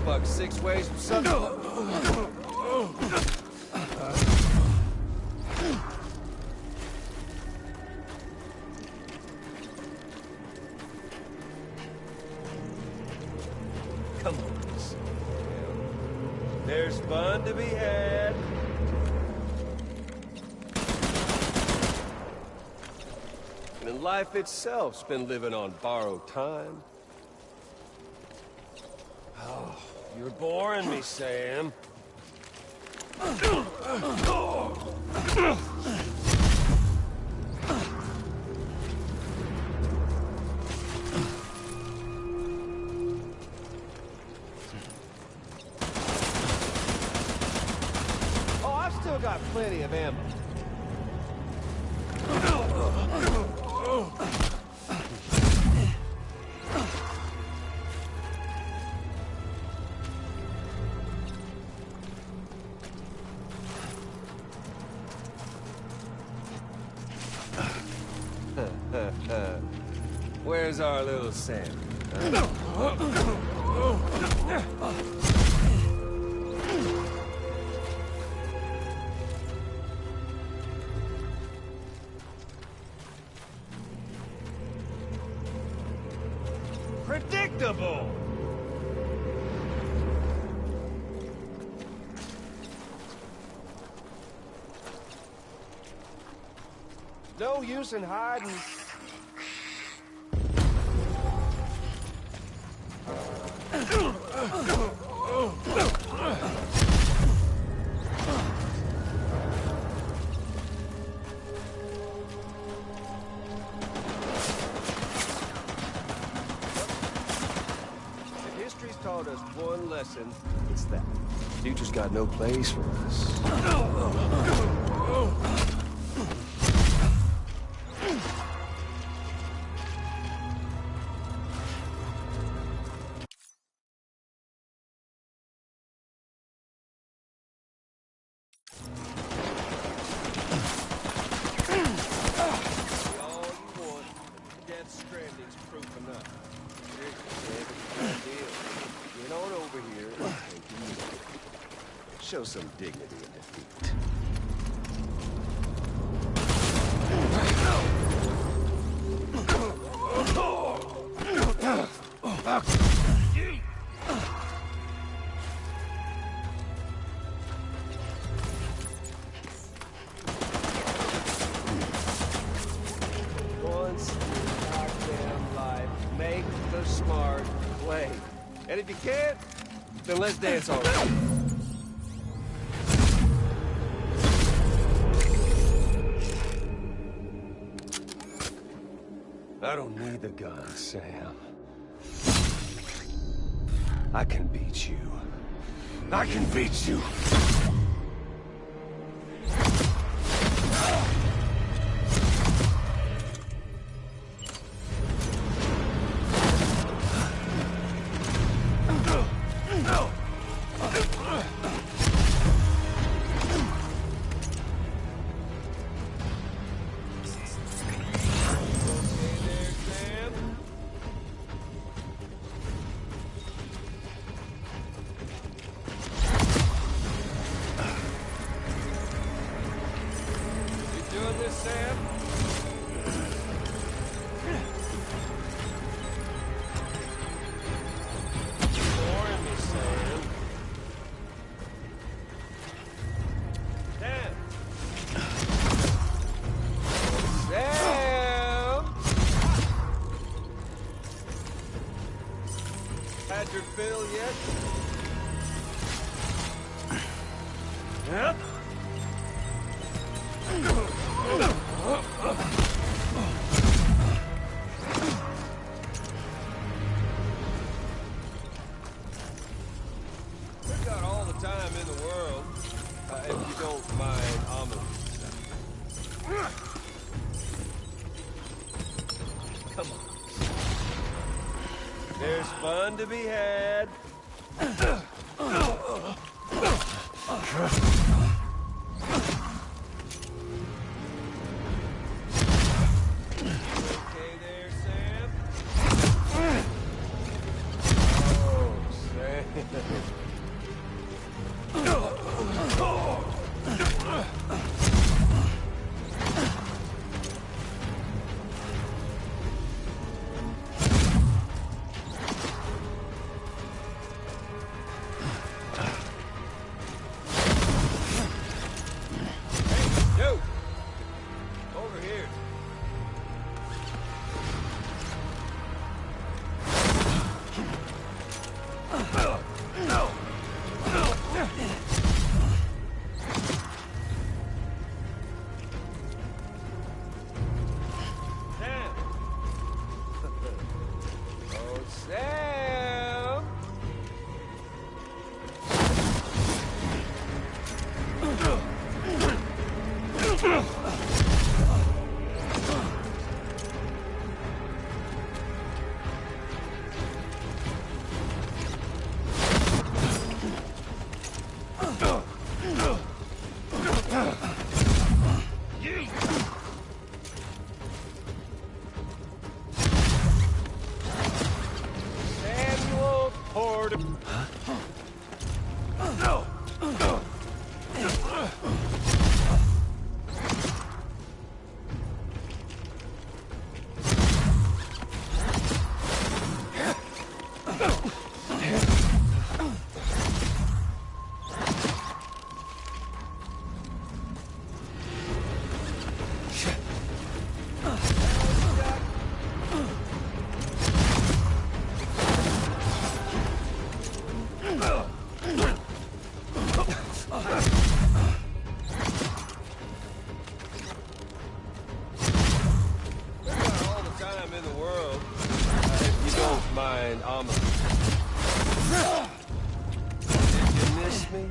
buck 6 ways from Sunday. Come on, Sam. There's fun to be had. And life itself's been living on borrowed time. Oh, you're boring me, Sam. Oh, I've still got plenty of ammo. Where's our little Sam? Predictable! No use in hiding. If history's taught us one lesson, it's that. Future's got no place for us. Stranding's proof enough. Get on over here and take a knee. Show some dignity in defeat. Make the smart play. And if you can't, then let's dance on it. I don't need the gun, Sam. I can beat you. I can beat you. Doing this, Sam? Boring me, Sam. Sam! Sam! Had your fill yet? Yep. We've got all the time in the world, if you don't mind ominous. Come on. There's fun to be had. Oh, Sam. giant omelet. Did you miss me?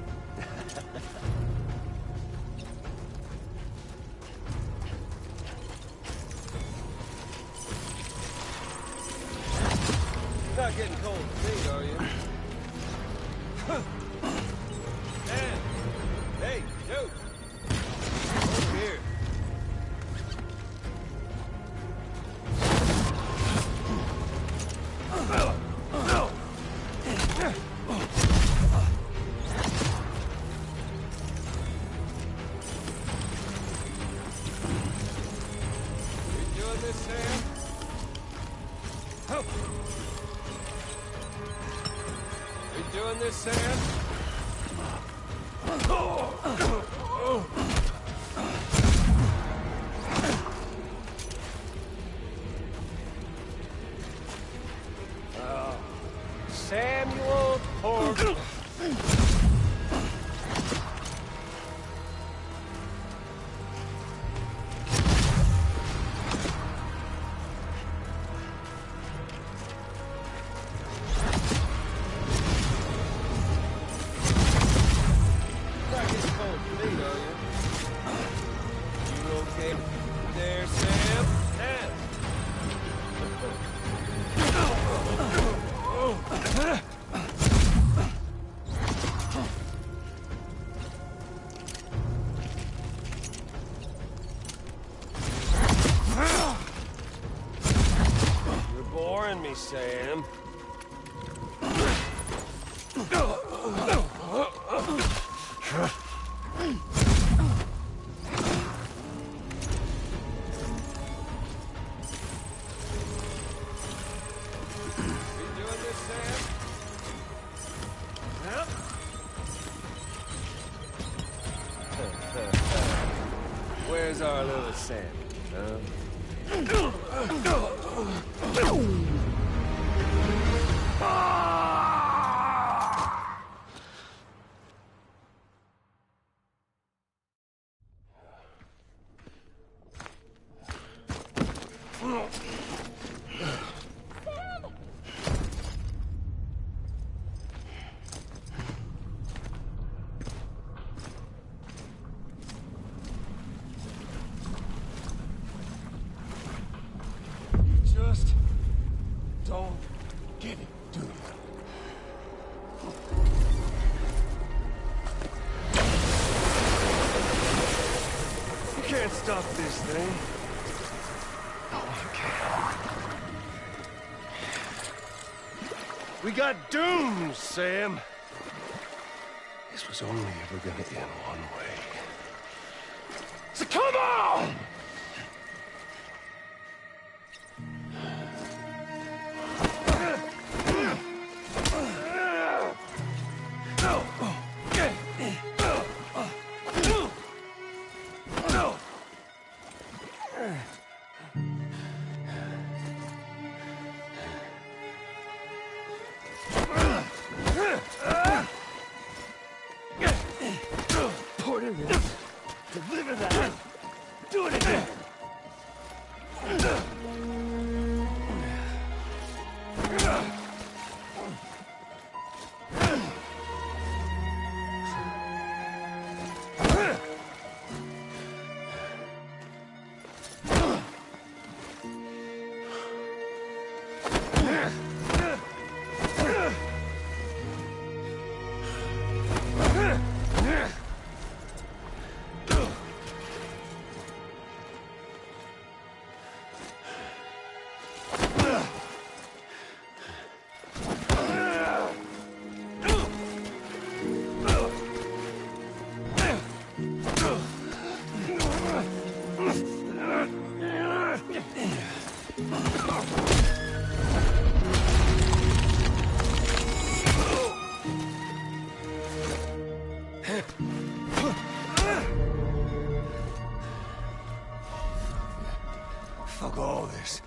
You're not getting cold feet, are you? Man! Hey, dude! Over here. Doing this, Sam? Samuel Porter. There, Sam. You're boring me, Sam. Where's our little Sam? Just don't get it, do you? You can't stop this thing. No, you can't. We got doomed, Sam. This was only ever gonna end one way. So come on! Porter this. Deliver that. Do it again. Fuck all this.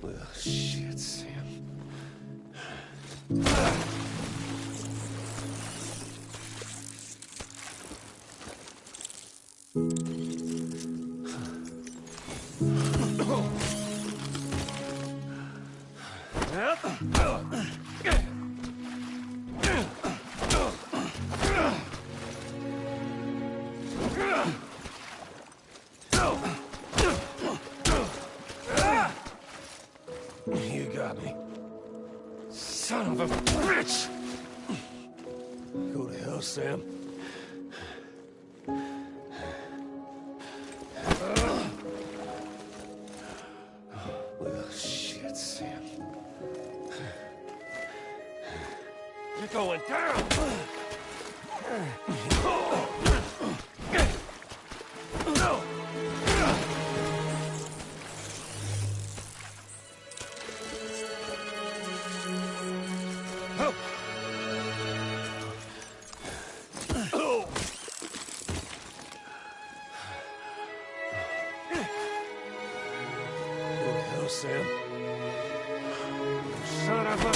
Well, shit, Sam. Sam. Well, shit, Sam. You're going down! Sam. Son of a...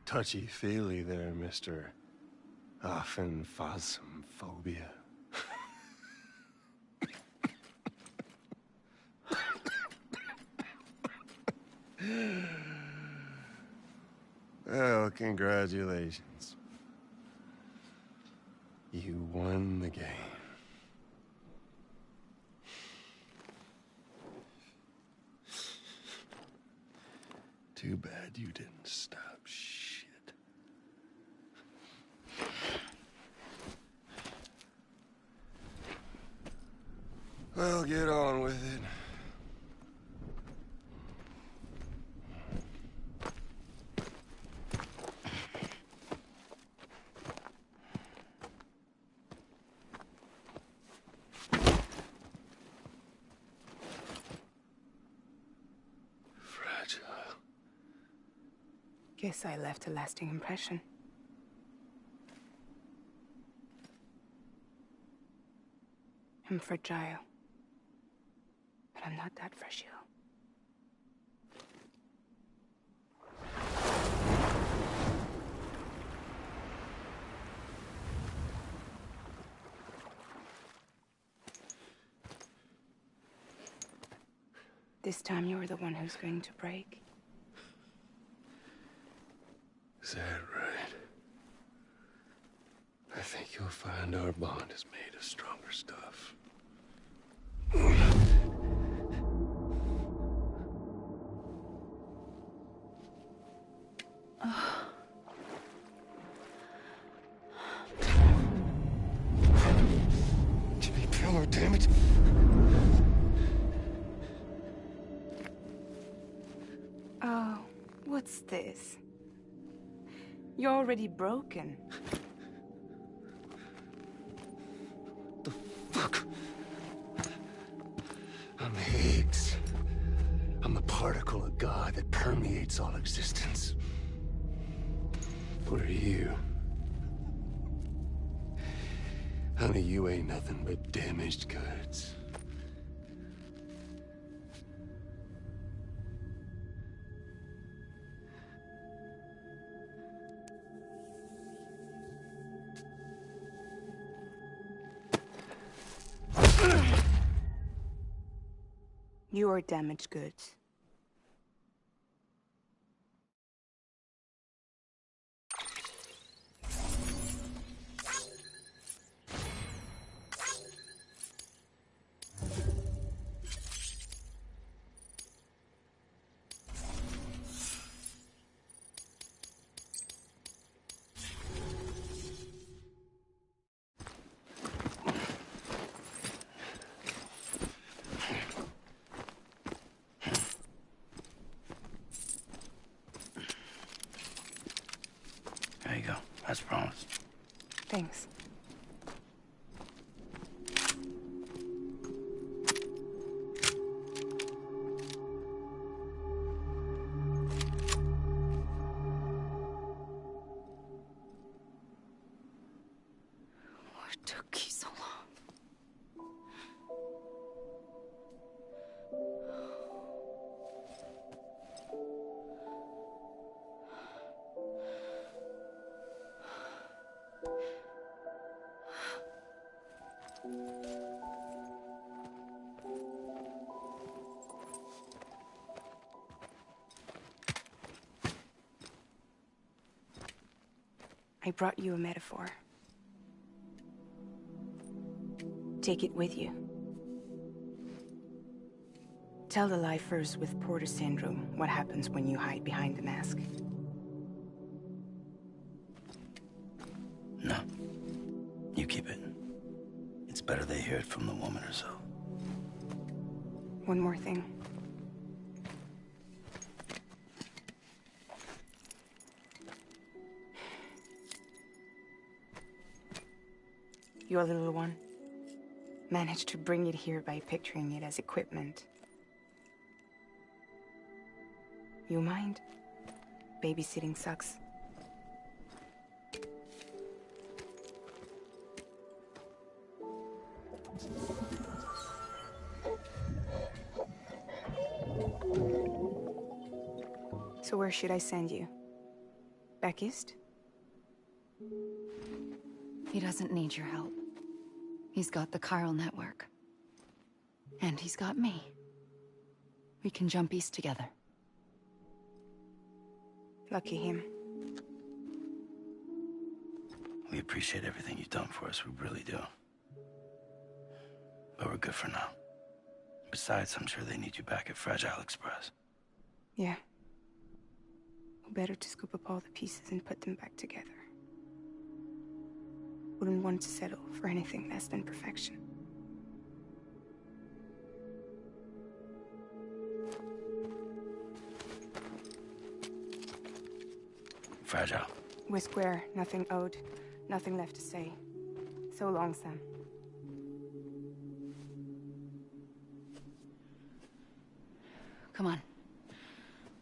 Touchy-feely there, Mr. Aphenphasmophobia. Well, congratulations. You won the game. Too bad you didn't stop shit. Well, get on with it. Fragile. Guess I left a lasting impression. I'm fragile. But I'm not that fragile. This time you're the one who's going to break. Is that right? I think you'll find our bond is made of stronger stuff. Jimmy Pillar, damn it! Oh, what's this? You're already broken. The fuck? I'm Higgs. I'm the particle of God that permeates all existence. What are you? Honey, you ain't nothing but damaged goods. You are damaged goods. There you go, as promised. Thanks. What took you so long? I brought you a metaphor. Take it with you. Tell the lifers with Porter syndrome what happens when you hide behind the mask. No. You keep it. It's better they hear it from the woman herself. One more thing. Your little one managed to bring it here by picturing it as equipment. You mind? Babysitting sucks. So where should I send you? Back east? He doesn't need your help. He's got the chiral network. And he's got me. We can jump east together. Lucky him. We appreciate everything you've done for us, we really do. But we're good for now. Besides, I'm sure they need you back at Fragile Express. Yeah. Better to scoop up all the pieces and put them back together. Wouldn't want to settle for anything less than perfection. Fragile. We're square, nothing owed, nothing left to say. So long, Sam. Come on.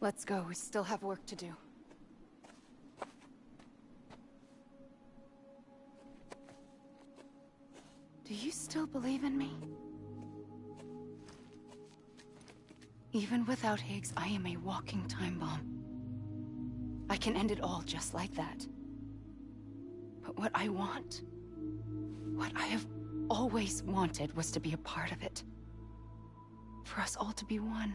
Let's go. We still have work to do. Do you still believe in me? Even without Higgs, I am a walking time bomb. I can end it all just like that. But what I want, what I have always wanted, was to be a part of it. For us all to be one.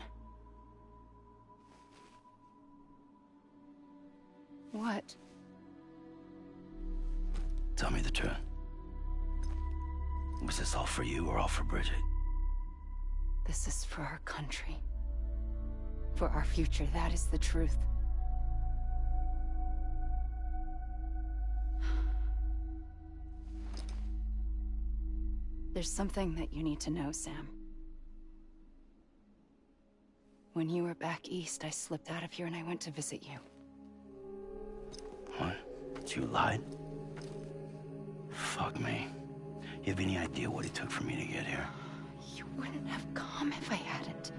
What? Tell me the truth. Was this all for you or all for Bridget? This is for our country. For our future, that is the truth. There's something that you need to know, Sam. When you were back east, I slipped out of here and I went to visit you. What? You lied? Fuck me. You have any idea what it took for me to get here? You wouldn't have come if I hadn't.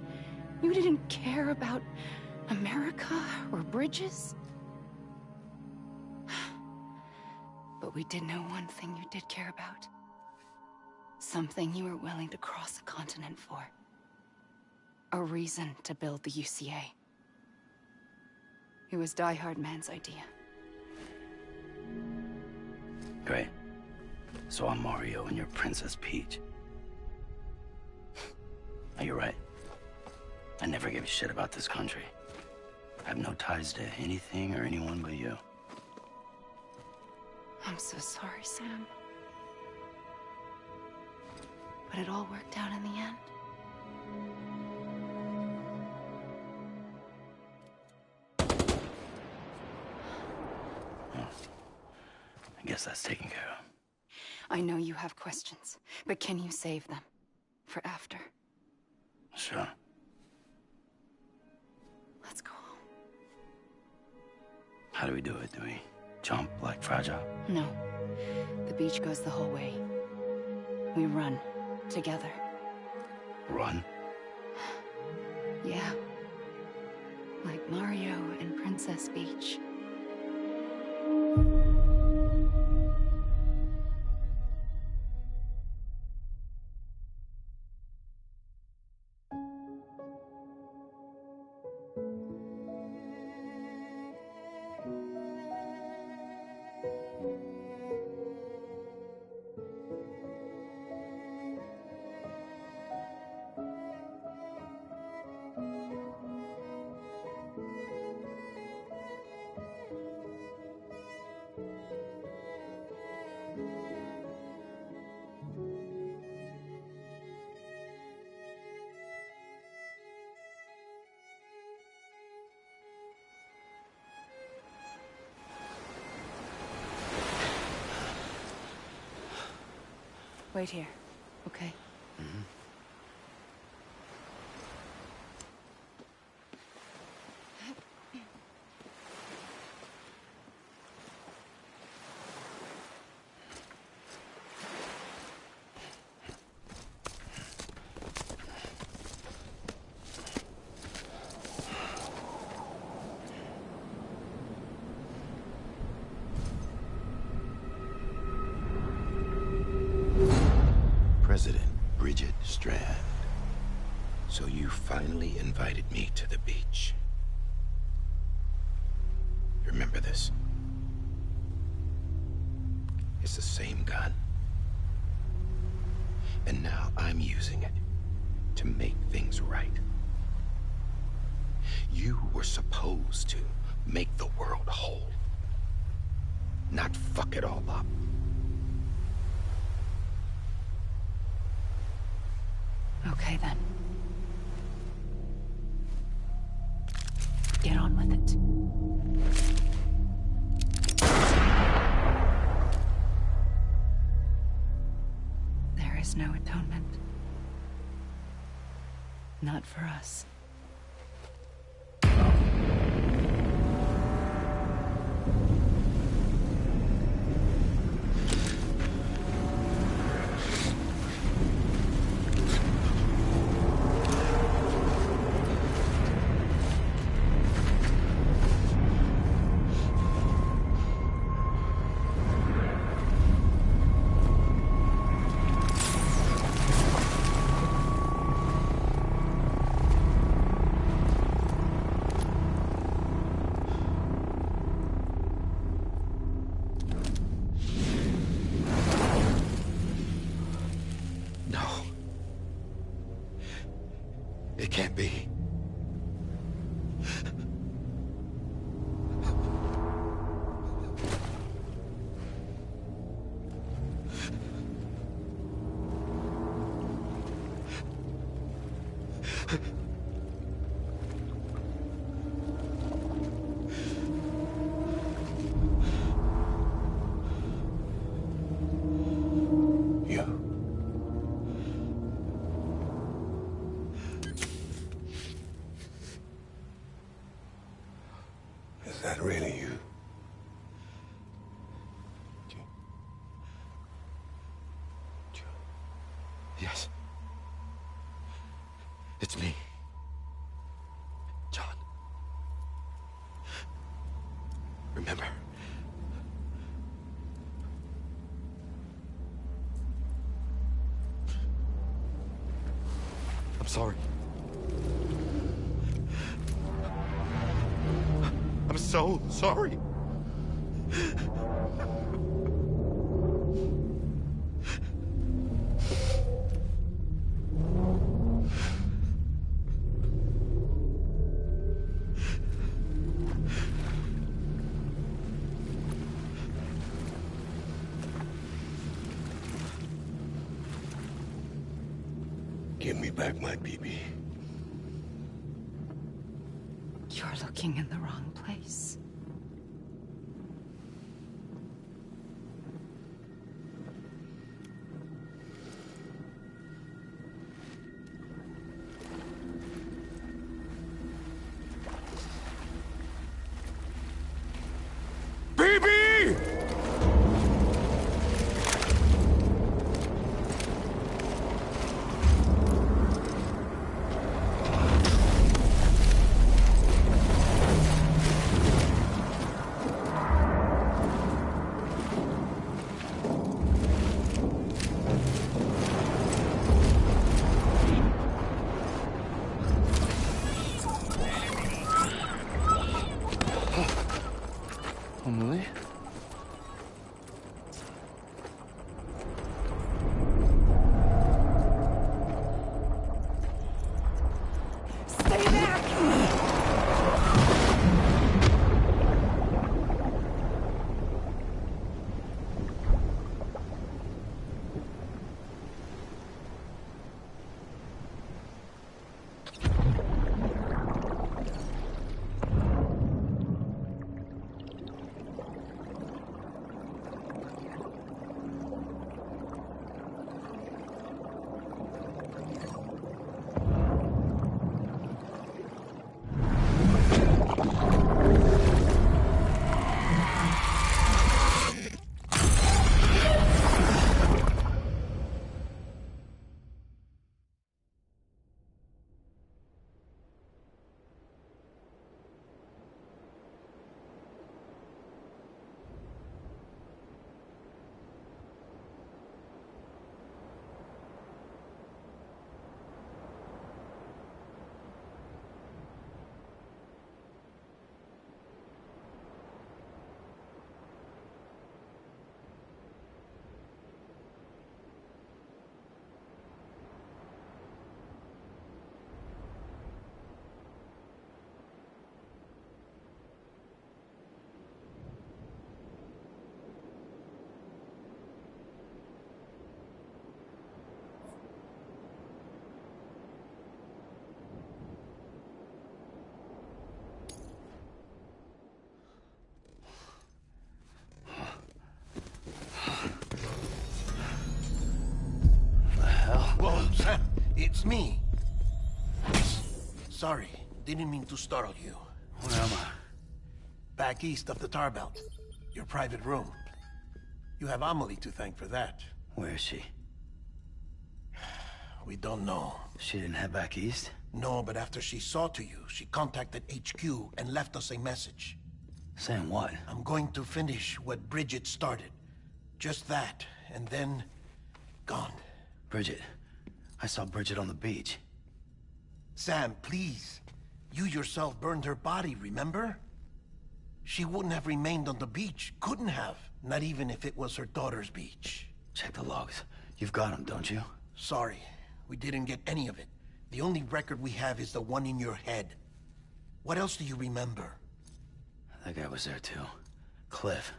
You didn't care about America or bridges. But we did know one thing you did care about. Something you were willing to cross a continent for. A reason to build the UCA. It was Die Hard Man's idea. Great. So I'm Mario and you're Princess Peach. You're right. I never gave a shit about this country. I have no ties to anything or anyone but you. I'm so sorry, Sam. But it all worked out in the end. Well, I guess that's taken care of. I know you have questions, but can you save them? For after? Sure. Let's go home. How do we do it? Do we jump like Fragile? No. The beach goes the whole way. We run. Together. Run? Yeah. Like Mario and Princess Beach. Wait here, okay? Mm-hmm. President Bridget Strand. So you finally invited me to the beach. Remember this? It's the same gun. And now I'm using it to make things right. You were supposed to make the world whole, not fuck it all up. Okay, then. Get on with it. There is no atonement. Not for us. It can't be. Is that really you? Yes. It's me. John. Remember? I'm sorry. I'm so sorry. back my BB. You're looking in the wrong place. Emily? Stay back! Whoa, Sam, it's me. Sorry, didn't mean to startle you. Where am I? Back east of the tar belt. Your private room. You have Amelie to thank for that. Where is she? We don't know. She didn't head back east? No, but after she saw to you, she contacted HQ and left us a message. Saying what? I'm going to finish what Bridget started. Just that, and then... gone. Bridget. I saw Bridget on the beach. Sam, please. You yourself burned her body, remember? She wouldn't have remained on the beach. Couldn't have. Not even if it was her daughter's beach. Check the logs. You've got them, don't you? Sorry. We didn't get any of it. The only record we have is the one in your head. What else do you remember? That guy was there too. Cliff.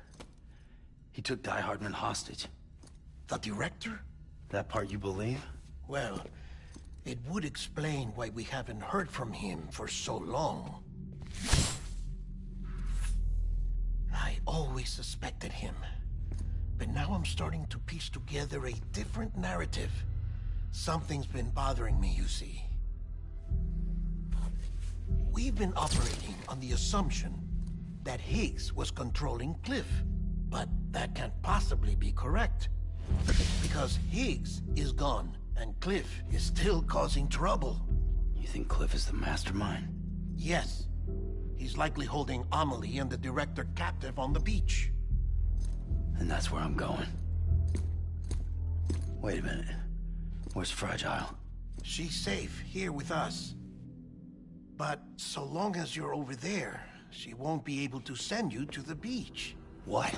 He took Die Hardman hostage. The director? That part you believe? Well, it would explain why we haven't heard from him for so long. I always suspected him. But now I'm starting to piece together a different narrative. Something's been bothering me, you see. We've been operating on the assumption that Higgs was controlling Cliff. But that can't possibly be correct. Because Higgs is gone, and Cliff is still causing trouble. You think Cliff is the mastermind? Yes. He's likely holding Amelie and the director captive on the beach. And that's where I'm going. Wait a minute. Where's Fragile? She's safe here with us. But so long as you're over there, she won't be able to send you to the beach. What?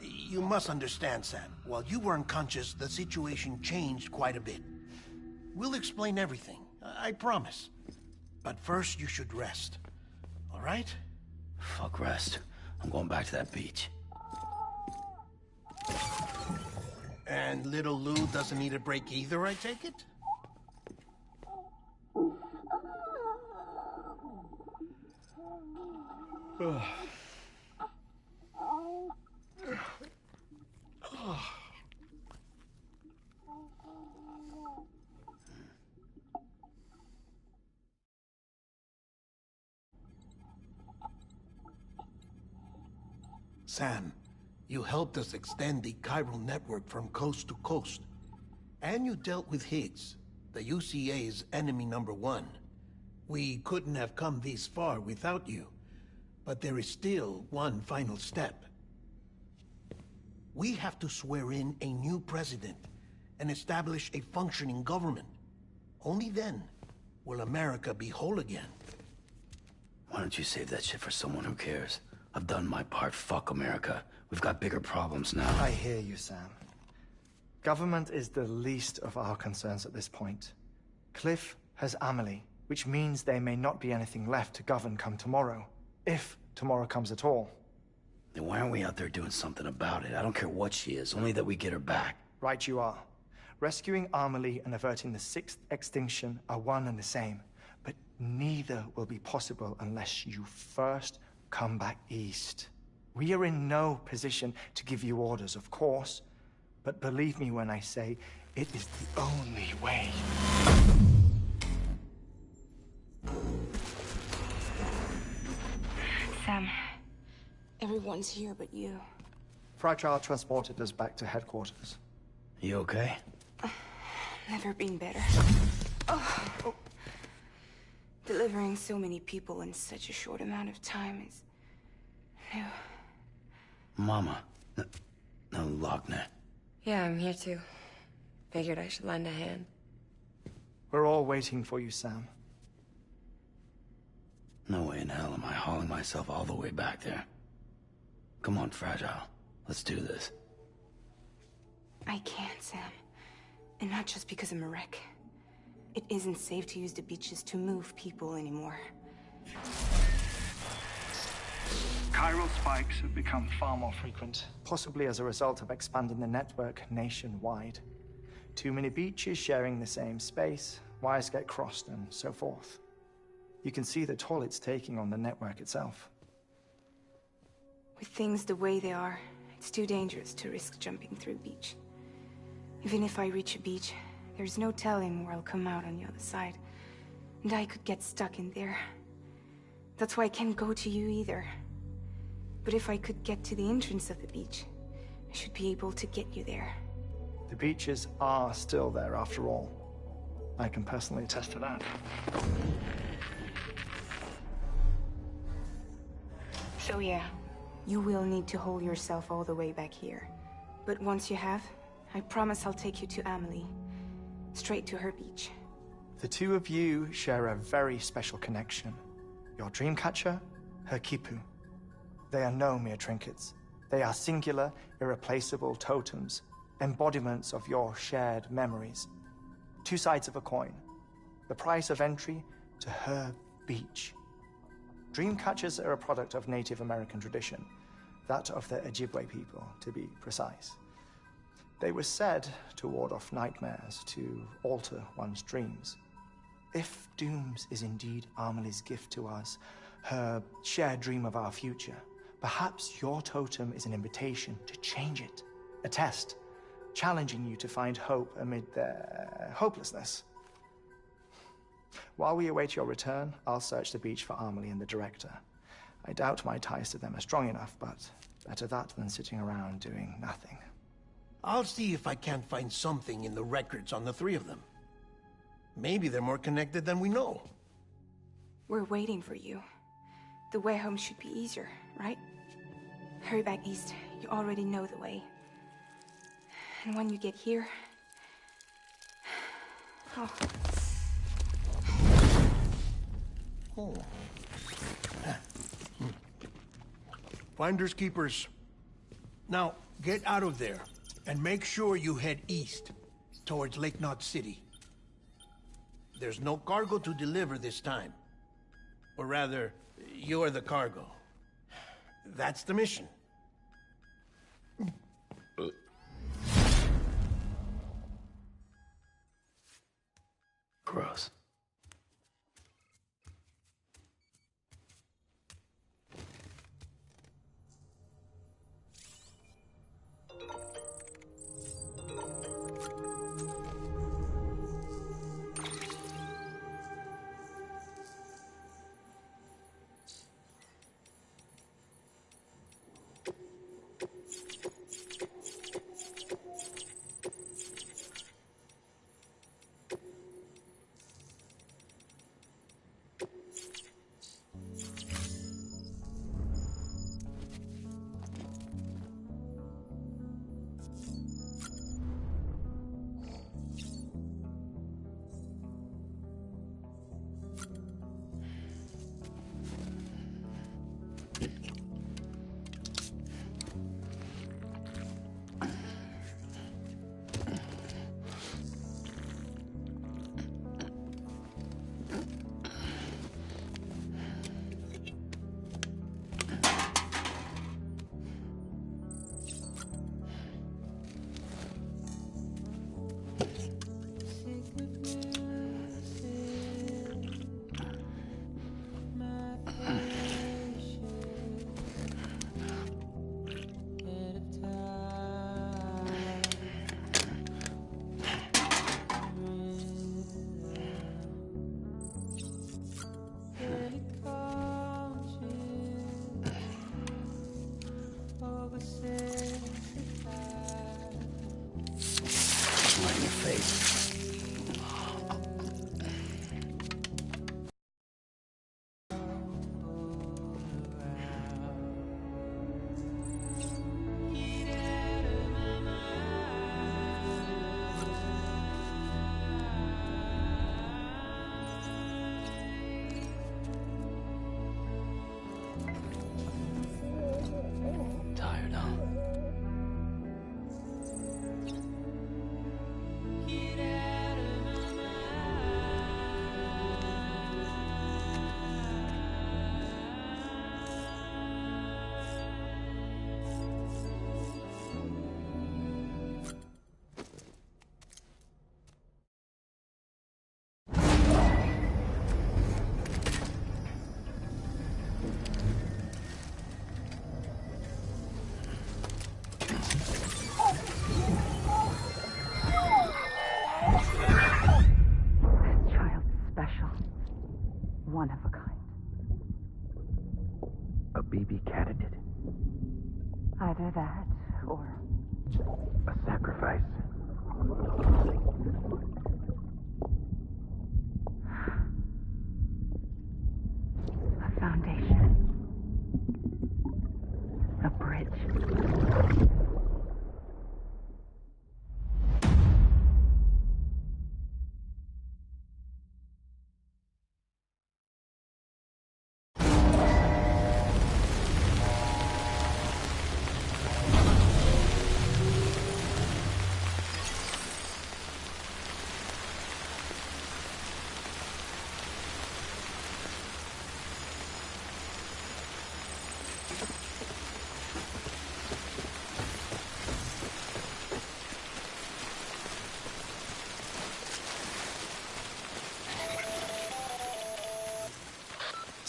You must understand, Sam. While you were unconscious, the situation changed quite a bit. We'll explain everything, I promise. But first, you should rest. All right? Fuck rest. I'm going back to that beach. And little Lou doesn't need a break either, I take it? Sam, you helped us extend the chiral network from coast to coast. And you dealt with Higgs, the UCA's enemy #1. We couldn't have come this far without you. But there is still one final step. We have to swear in a new president and establish a functioning government. Only then will America be whole again. Why don't you save that shit for someone who cares? I've done my part. Fuck America. We've got bigger problems now. I hear you, Sam. Government is the least of our concerns at this point. Cliff has Amelie, which means there may not be anything left to govern come tomorrow. If tomorrow comes at all. Then why aren't we out there doing something about it? I don't care what she is, only that we get her back. Right you are. Rescuing Amelie and averting the 6th extinction are one and the same. But neither will be possible unless you first come back east. We are in no position to give you orders, of course. But believe me when I say, it is the only way. Sam, everyone's here but you. Fragile transported us back to headquarters. You okay? Never been better. Oh. Delivering so many people in such a short amount of time is new. Mama. No, Lochner. Yeah, I'm here too. Figured I should lend a hand. We're all waiting for you, Sam. No way in hell am I hauling myself all the way back there. Come on, Fragile. Let's do this. I can't, Sam. And not just because I'm a wreck. It isn't safe to use the beaches to move people anymore. Chiral spikes have become far more frequent. Possibly as a result of expanding the network nationwide. Too many beaches sharing the same space, wires get crossed, and so forth. You can see the toll it's taking on the network itself. With things the way they are, it's too dangerous to risk jumping through a beach. Even if I reach a beach, there's no telling where I'll come out on the other side. And I could get stuck in there. That's why I can't go to you either. But if I could get to the entrance of the beach, I should be able to get you there. The beaches are still there after all. I can personally attest to that. So yeah, you will need to haul yourself all the way back here. But once you have, I promise I'll take you to Amelie. Straight to her beach. The two of you share a very special connection. Your dreamcatcher, her quipu. They are no mere trinkets. They are singular, irreplaceable totems, embodiments of your shared memories. Two sides of a coin. The price of entry to her beach. Dreamcatchers are a product of Native American tradition, that of the Ojibwe people, to be precise. They were said to ward off nightmares, to alter one's dreams. If Dooms is indeed Amelie's gift to us, her shared dream of our future, perhaps your totem is an invitation to change it. A test, challenging you to find hope amid their hopelessness. While we await your return, I'll search the beach for Amelie and the director. I doubt my ties to them are strong enough, but better that than sitting around doing nothing. I'll see if I can't find something in the records on the three of them. Maybe they're more connected than we know. We're waiting for you. The way home should be easier, right? Hurry back east. You already know the way. And when you get here... Oh. Oh. Finders keepers. Now, get out of there, and make sure you head east, towards Lake Knot City. There's no cargo to deliver this time. Or rather, you're the cargo. That's the mission. Gross. one of a kind. A baby candidate? Either that, or... A sacrifice? A foundation. A bridge.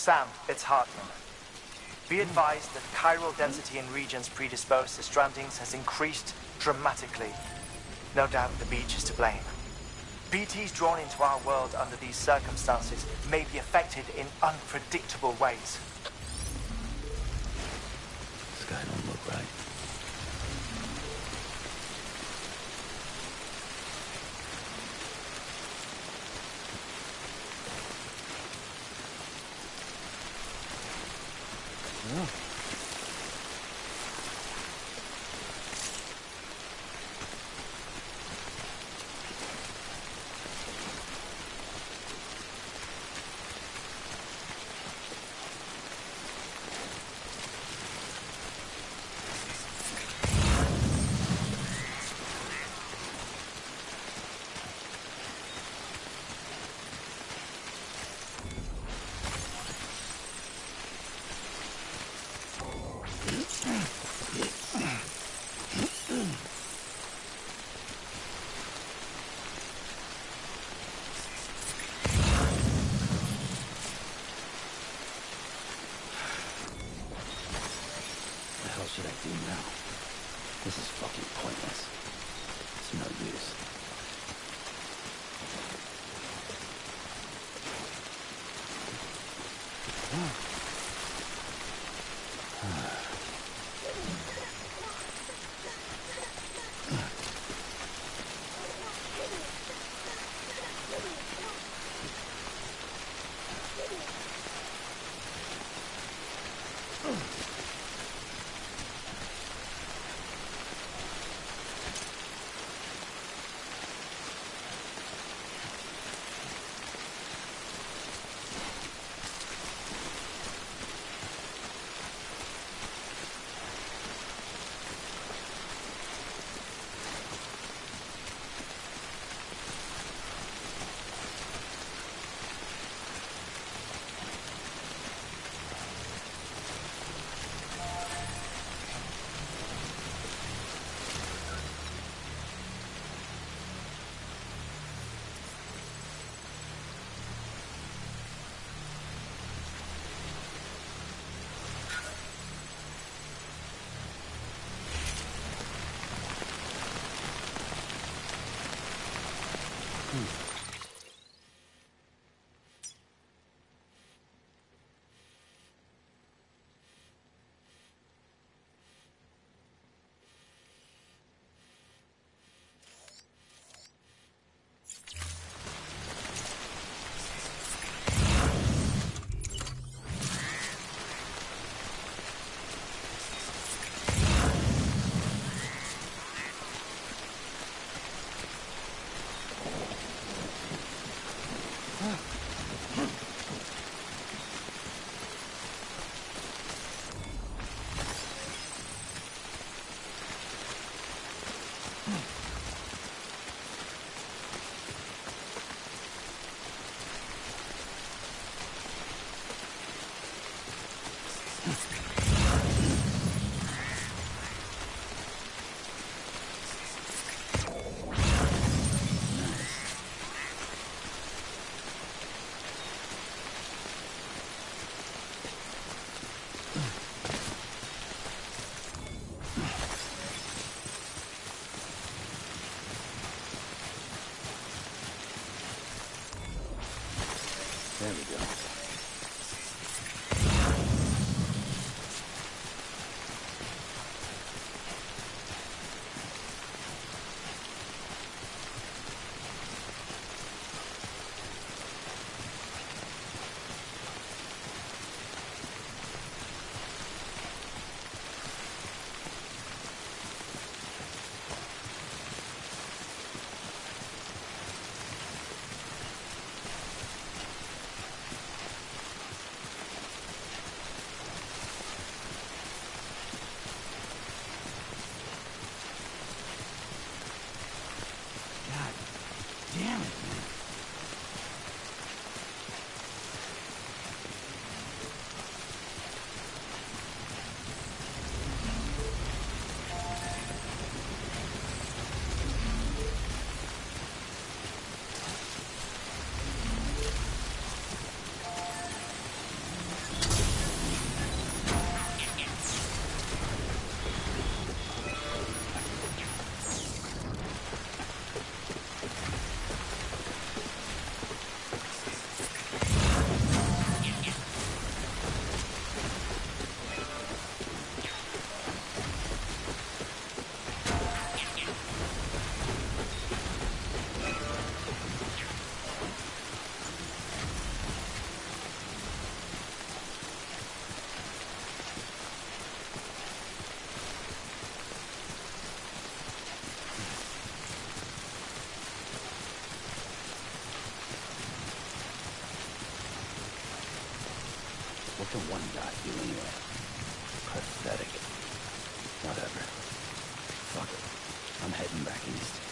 Sam, it's Hartman. Be advised that chiral density in regions predisposed to strandings has increased dramatically. No doubt the beach is to blame. BTs drawn into our world under these circumstances may be affected in unpredictable ways. This guy don't look right. What should I do now? This is fucking pointless. It's no use. What can one guy do anyway? Pathetic. Whatever. Fuck it. I'm heading back east.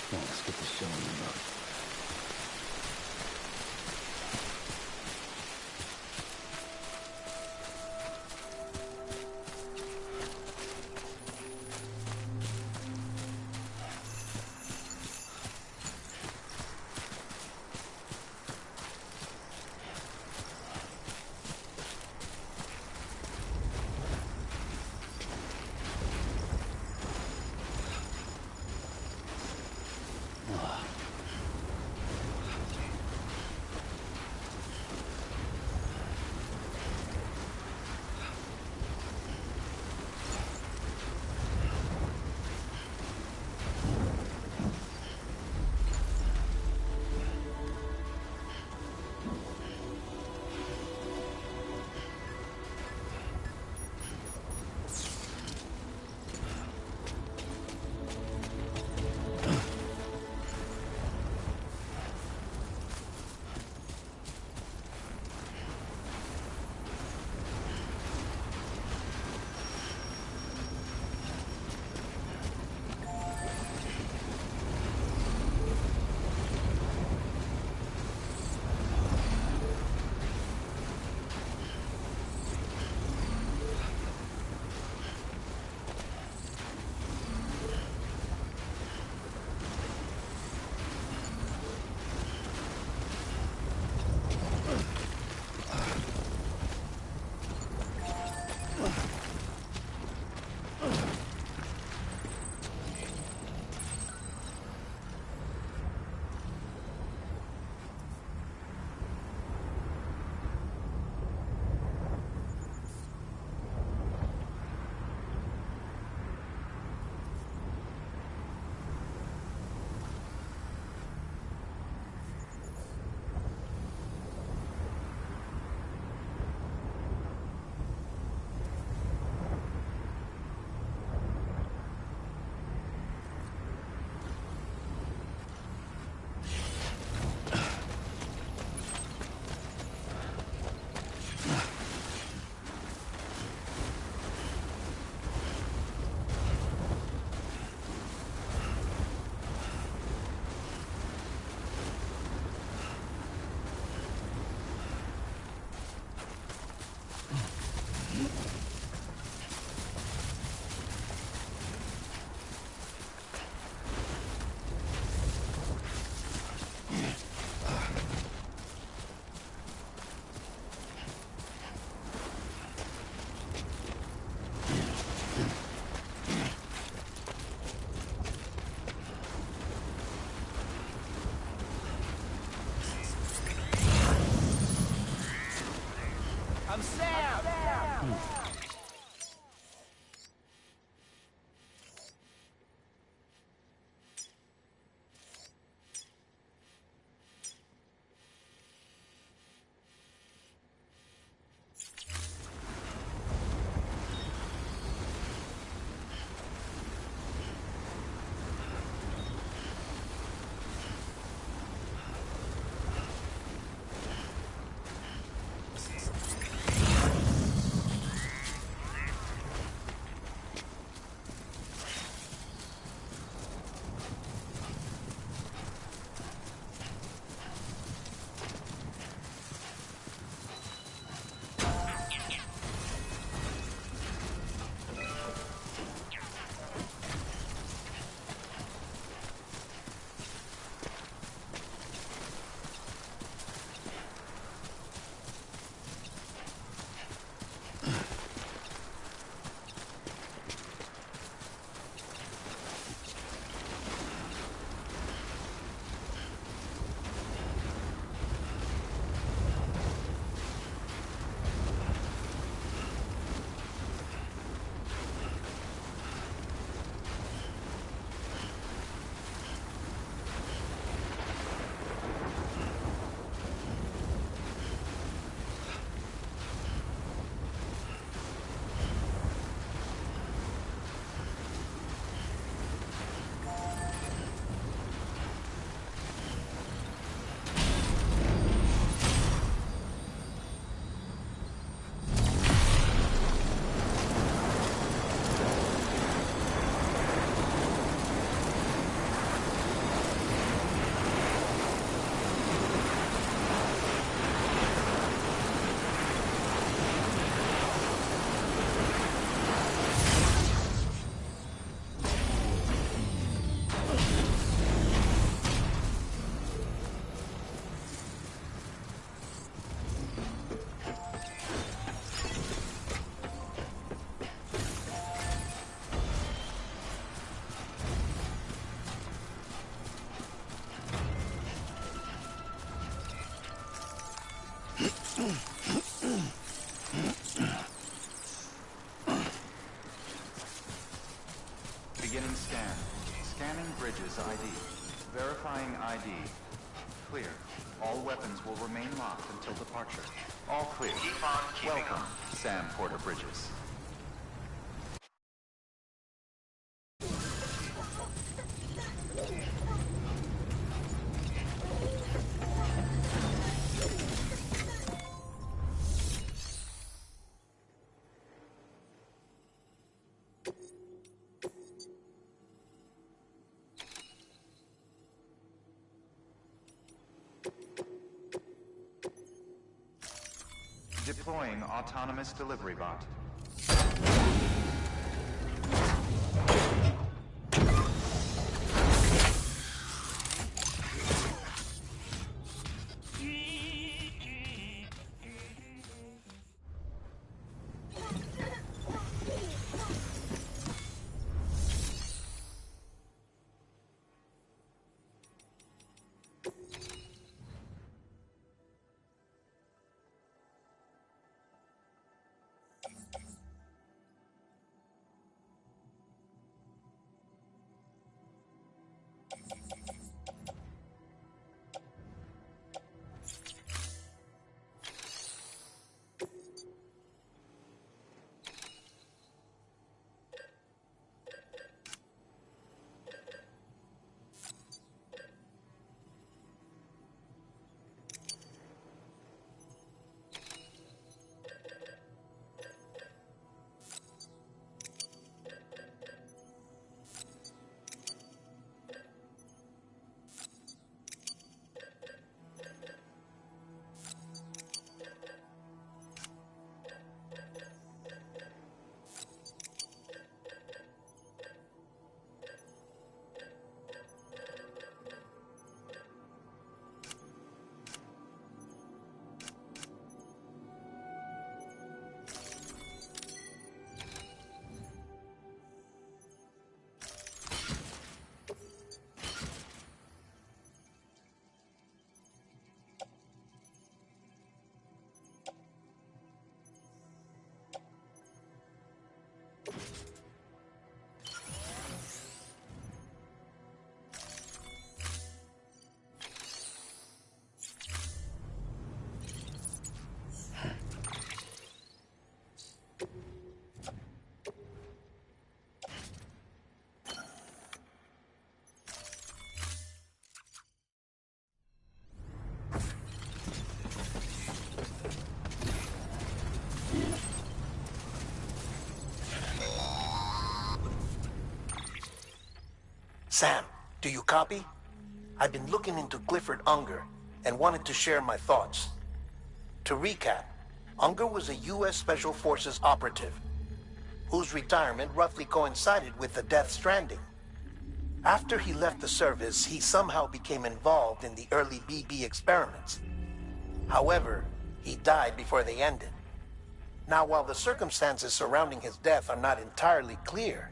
Come on, let's get this show on the road. I'm Sam! Beginning scan. Scanning bridges ID. Verifying ID. Clear. All weapons will remain locked until departure. All clear. Keep on keeping Welcome, on. Sam Porter Bridges. Deploying autonomous delivery bot. Sam, do you copy? I've been looking into Clifford Unger and wanted to share my thoughts. To recap, Unger was a U.S. Special Forces operative whose retirement roughly coincided with the death Stranding. After he left the service, he somehow became involved in the early BB experiments. However, he died before they ended. Now, while the circumstances surrounding his death are not entirely clear,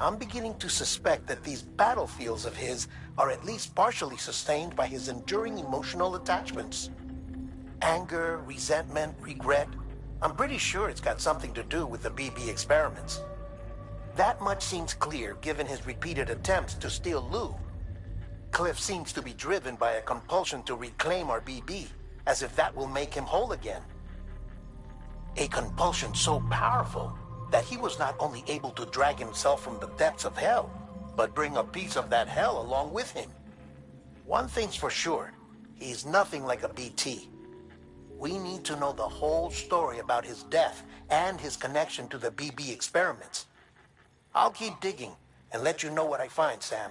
I'm beginning to suspect that these battlefields of his are at least partially sustained by his enduring emotional attachments. Anger, resentment, regret. I'm pretty sure it's got something to do with the BB experiments. That much seems clear given his repeated attempts to steal Lou. Cliff seems to be driven by a compulsion to reclaim our BB, as if that will make him whole again. A compulsion so powerful that he was not only able to drag himself from the depths of hell, but bring a piece of that hell along with him. One thing's for sure, he's nothing like a BT. We need to know the whole story about his death and his connection to the BB experiments. I'll keep digging and let you know what I find, Sam.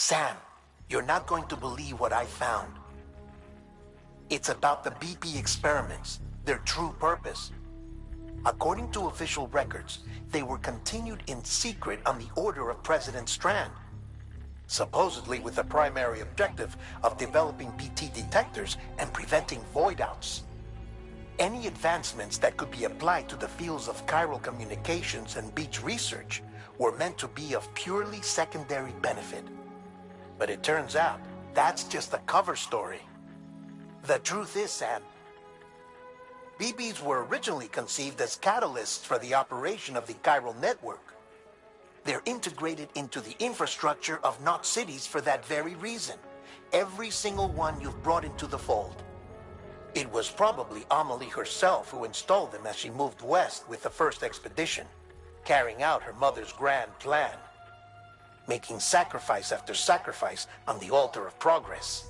Sam, you're not going to believe what I found. It's about the BP experiments, their true purpose. According to official records, they were continued in secret on the order of President Strand, supposedly with the primary objective of developing BT detectors and preventing void-outs. Any advancements that could be applied to the fields of chiral communications and beach research were meant to be of purely secondary benefit. But it turns out, that's just a cover story. The truth is, Sam, BBs were originally conceived as catalysts for the operation of the chiral network. They're integrated into the infrastructure of Knot cities for that very reason. Every single one you've brought into the fold. It was probably Amelie herself who installed them as she moved west with the first expedition, carrying out her mother's grand plan, making sacrifice after sacrifice on the altar of progress.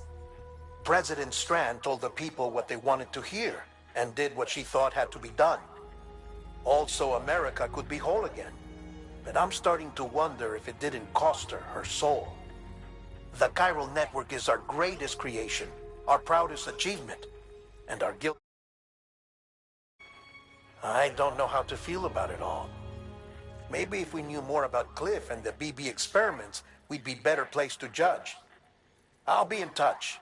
President Strand told the people what they wanted to hear and did what she thought had to be done. Also, America could be whole again. But I'm starting to wonder if it didn't cost her her soul. The chiral network is our greatest creation, our proudest achievement, and our guilt. I don't know how to feel about it all. Maybe if we knew more about Cliff and the BB experiments, we'd be better placed to judge. I'll be in touch.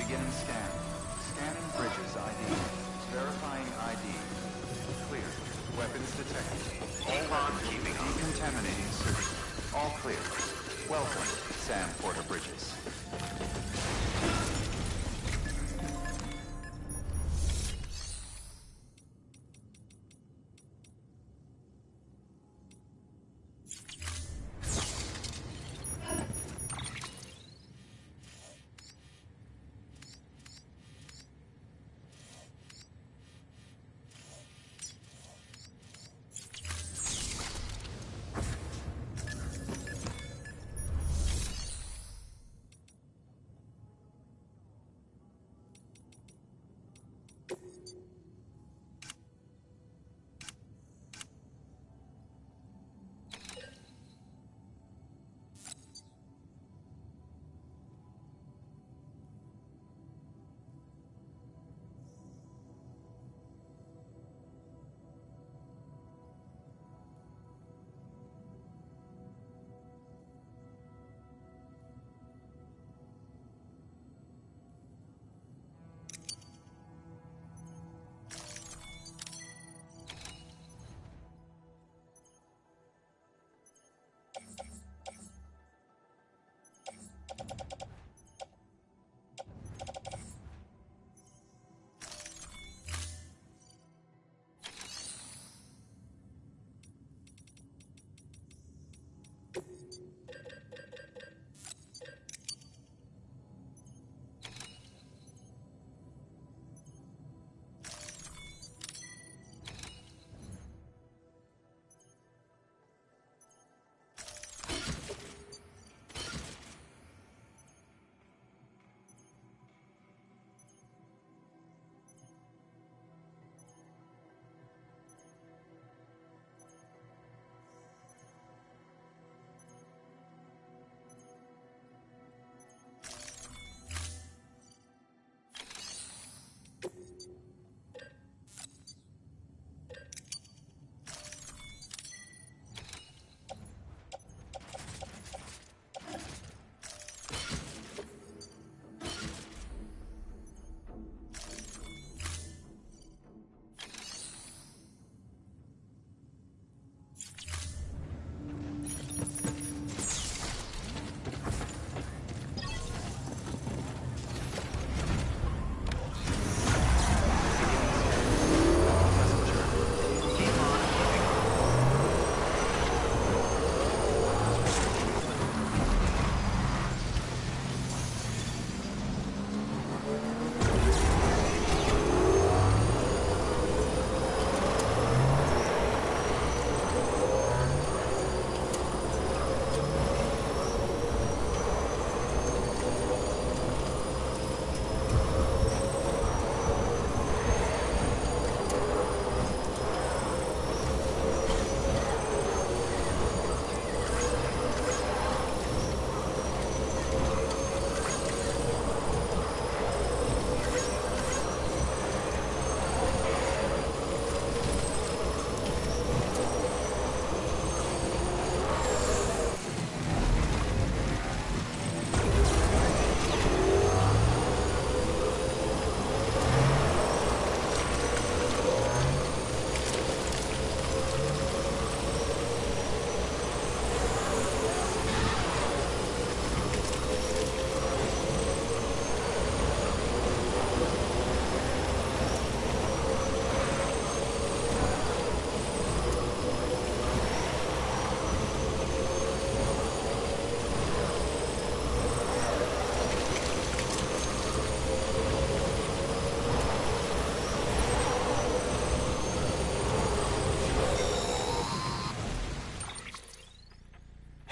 Beginning scan. Scanning bridges ID. Verifying ID. Clear. Weapons detected. All weapons will be decontaminating soon. All clear. Welcome, Sam Porter Bridges.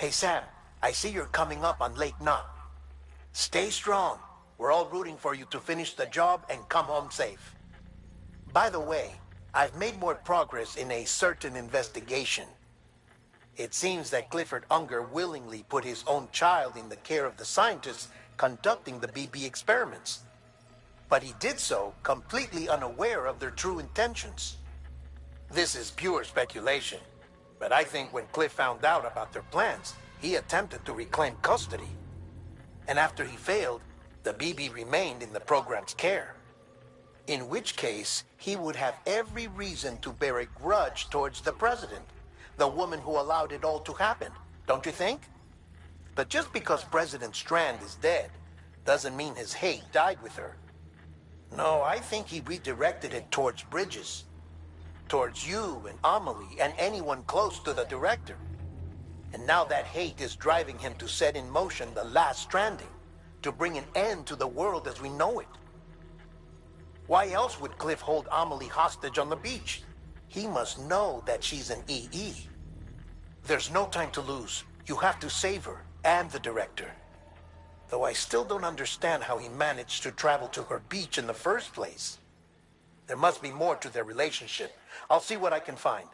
Hey, Sam, I see you're coming up on Lake Knot. Stay strong. We're all rooting for you to finish the job and come home safe. By the way, I've made more progress in a certain investigation. It seems that Clifford Unger willingly put his own child in the care of the scientists conducting the BB experiments. But he did so completely unaware of their true intentions. This is pure speculation, but I think when Cliff found out about their plans, he attempted to reclaim custody. And after he failed, the BB remained in the program's care. In which case, he would have every reason to bear a grudge towards the president, the woman who allowed it all to happen, don't you think? But just because President Strand is dead, doesn't mean his hate died with her. No, I think he redirected it towards Bridges. Towards you and Amelie and anyone close to the director. And now that hate is driving him to set in motion the last Stranding, to bring an end to the world as we know it. Why else would Cliff hold Amelie hostage on the beach? He must know that she's an EE. There's no time to lose. You have to save her and the director. Though I still don't understand how he managed to travel to her beach in the first place. There must be more to their relationship. I'll see what I can find.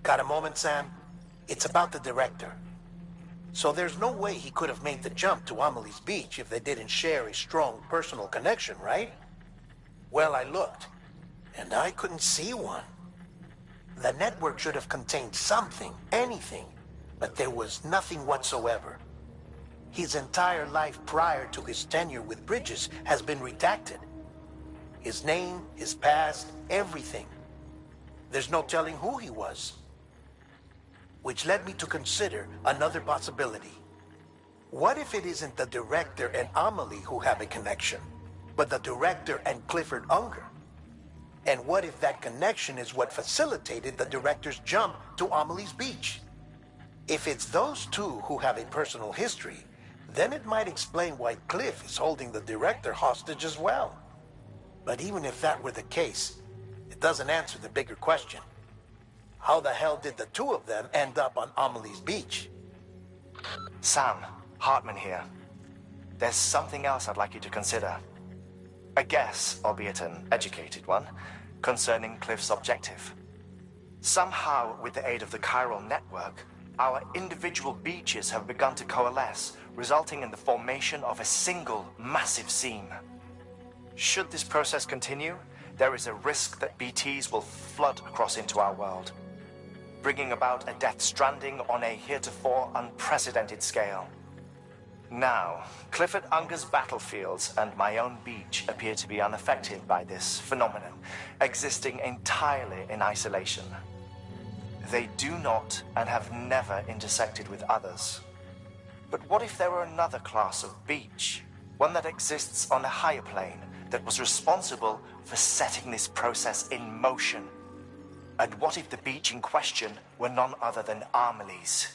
Got a moment, Sam? It's about the director. So there's no way he could have made the jump to Amelie's beach if they didn't share a strong personal connection, right? Well, I looked, and I couldn't see one. The network should have contained something, anything, but there was nothing whatsoever. His entire life prior to his tenure with Bridges has been redacted. His name, his past, everything. There's no telling who he was. Which led me to consider another possibility. What if it isn't the director and Amelie who have a connection, but the director and Clifford Unger? And what if that connection is what facilitated the director's jump to Amelie's beach? If it's those two who have a personal history, then it might explain why Cliff is holding the director hostage as well. But even if that were the case, it doesn't answer the bigger question. How the hell did the two of them end up on Amelie's beach? Sam, Hartman here. There's something else I'd like you to consider. A guess, albeit an educated one, concerning Cliff's objective. Somehow, with the aid of the chiral network, our individual beaches have begun to coalesce, resulting in the formation of a single massive seam. Should this process continue, there is a risk that BTs will flood across into our world, bringing about a death stranding on a heretofore unprecedented scale. Now, Clifford Unger's battlefields and my own beach appear to be unaffected by this phenomenon, existing entirely in isolation. They do not and have never intersected with others. But what if there were another class of beach, one that exists on a higher plane, that was responsible for setting this process in motion? And what if the beach in question were none other than Amelie's?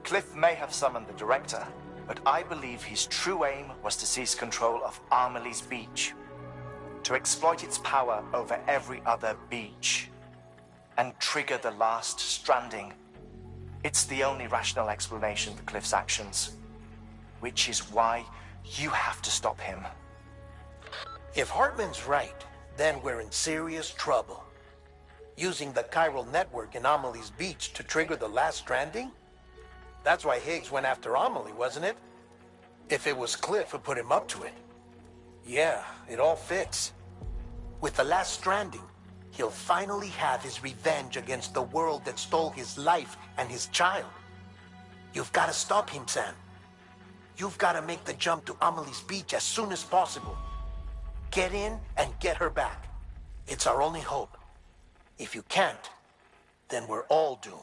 Cliff may have summoned the director, but I believe his true aim was to seize control of Amelie's beach, to exploit its power over every other beach, and trigger the last Stranding. It's the only rational explanation for Cliff's actions, which is why you have to stop him. If Hartman's right, then we're in serious trouble. Using the chiral network in Amelie's beach to trigger the last Stranding? That's why Higgs went after Amelie, wasn't it? If it was Cliff who put him up to it, yeah, it all fits. With the last Stranding, he'll finally have his revenge against the world that stole his life and his child. You've got to stop him, Sam. You've got to make the jump to Amelie's beach as soon as possible. Get in and get her back. It's our only hope. If you can't, then we're all doomed.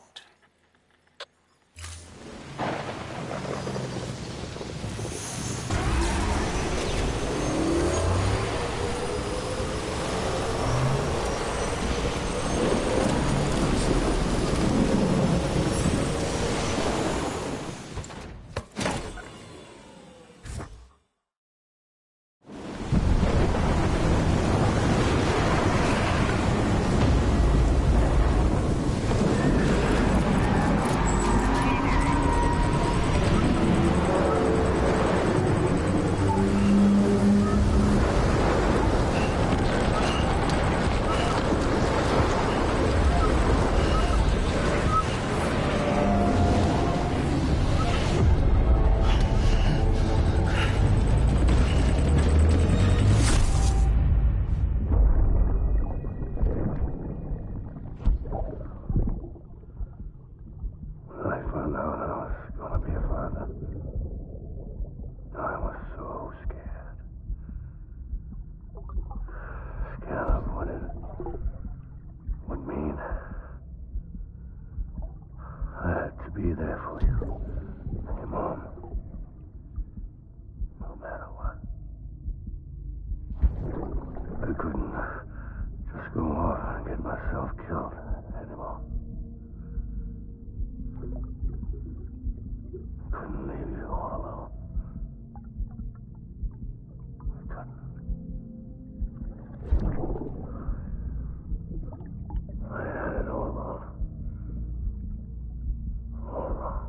Be there for you, and your mom, no matter what. I couldn't just go off and get myself killed anymore. Couldn't leave you all alone. I couldn't. I had it all wrong. All wrong.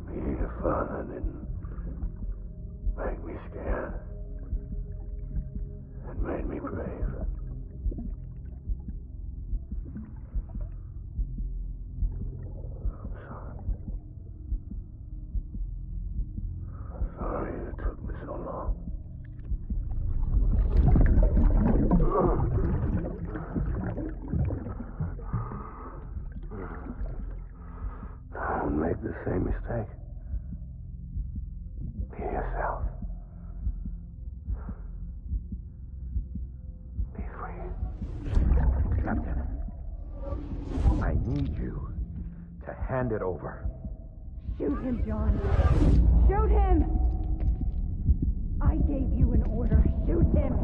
Being a father didn't make me scared. It made me brave. I'm sorry. I'm sorry it took me so long. Don't make the same mistake. Be yourself. Be free. Captain, I need you to hand it over. Shoot him, John. Shoot him! I gave you an order. Shoot him!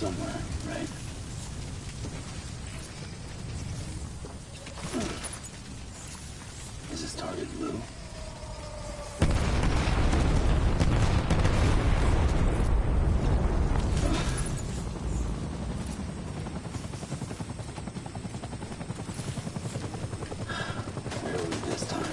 somewhere, right? Is this target blue? Where are we this time?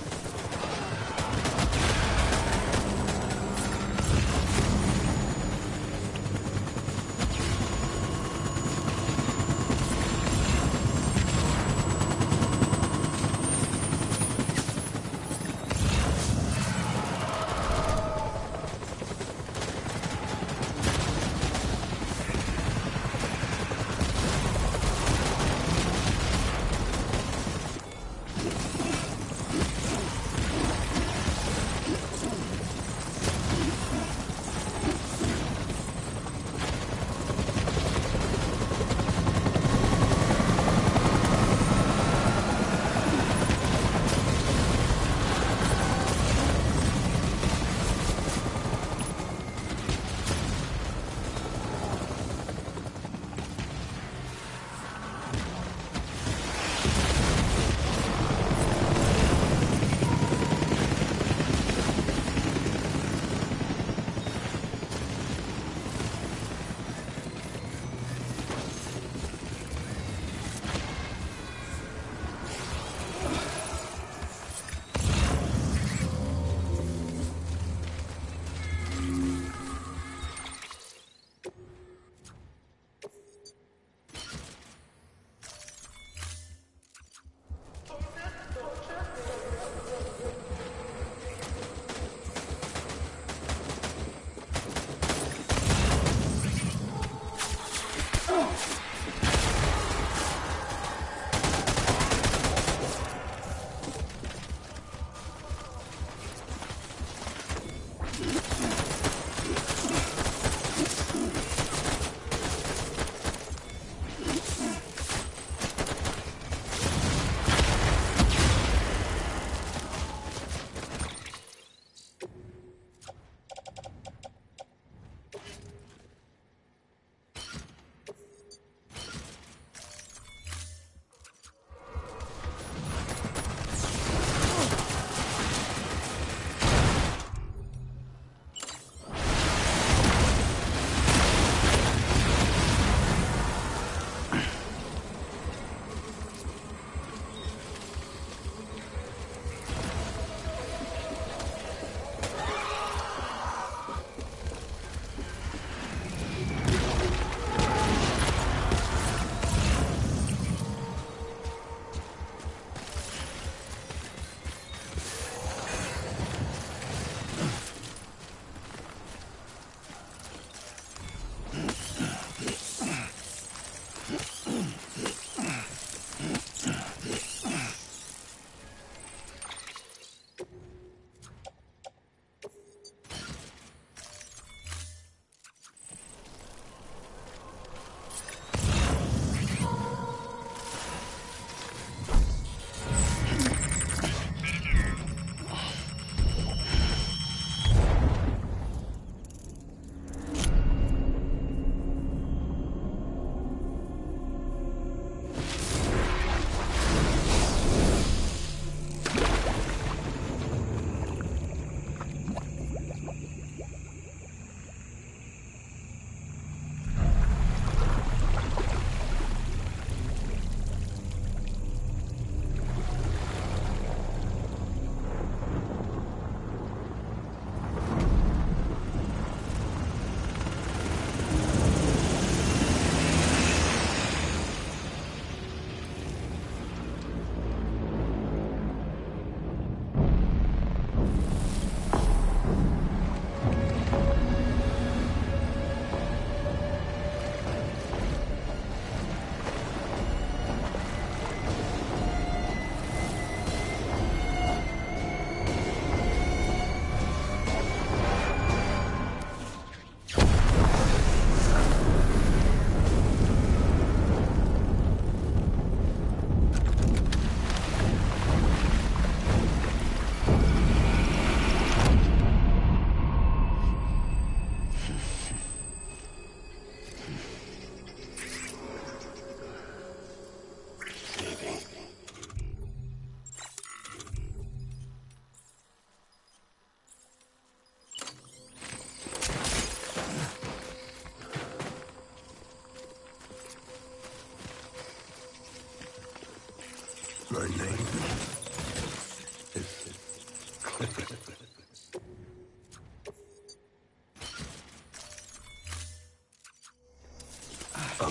I'm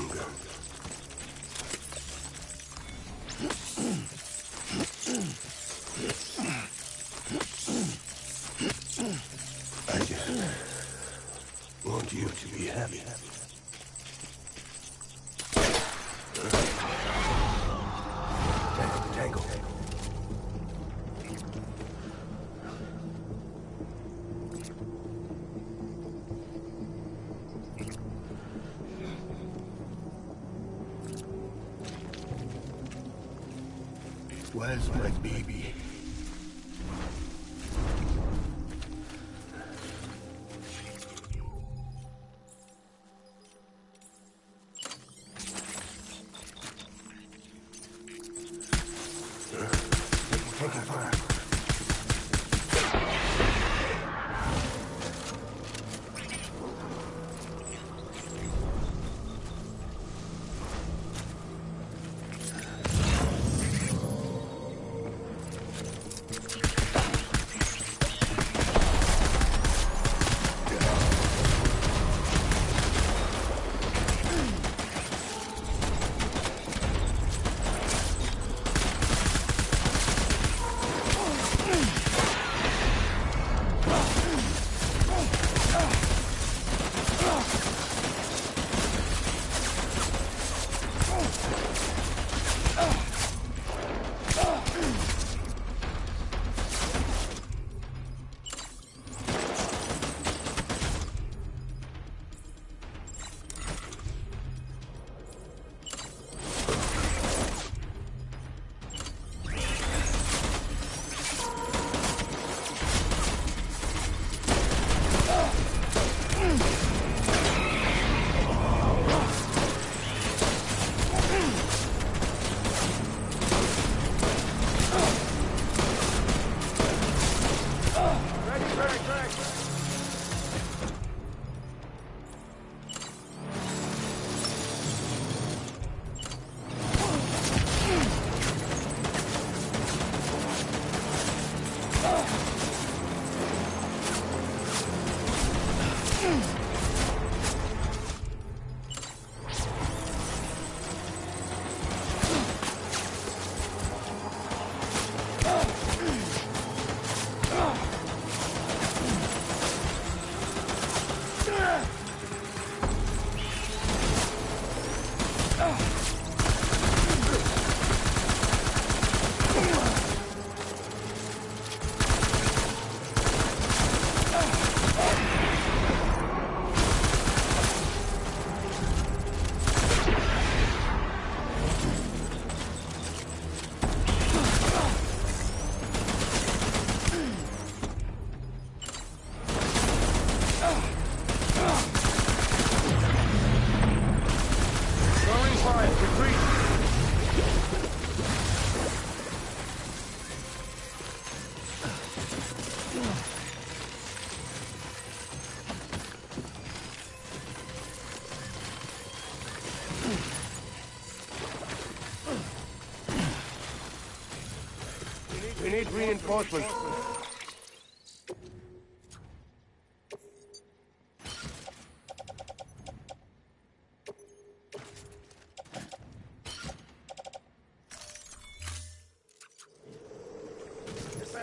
good. I just want you to be happy. Tango. Where's my baby? Taking fire. We need reinforcements.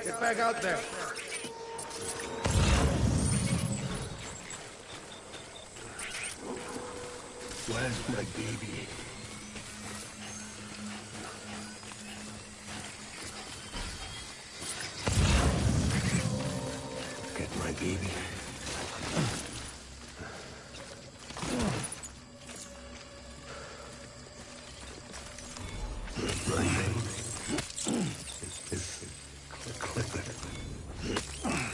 Get back out there. Where's my baby? Get my baby. My name is Clifford.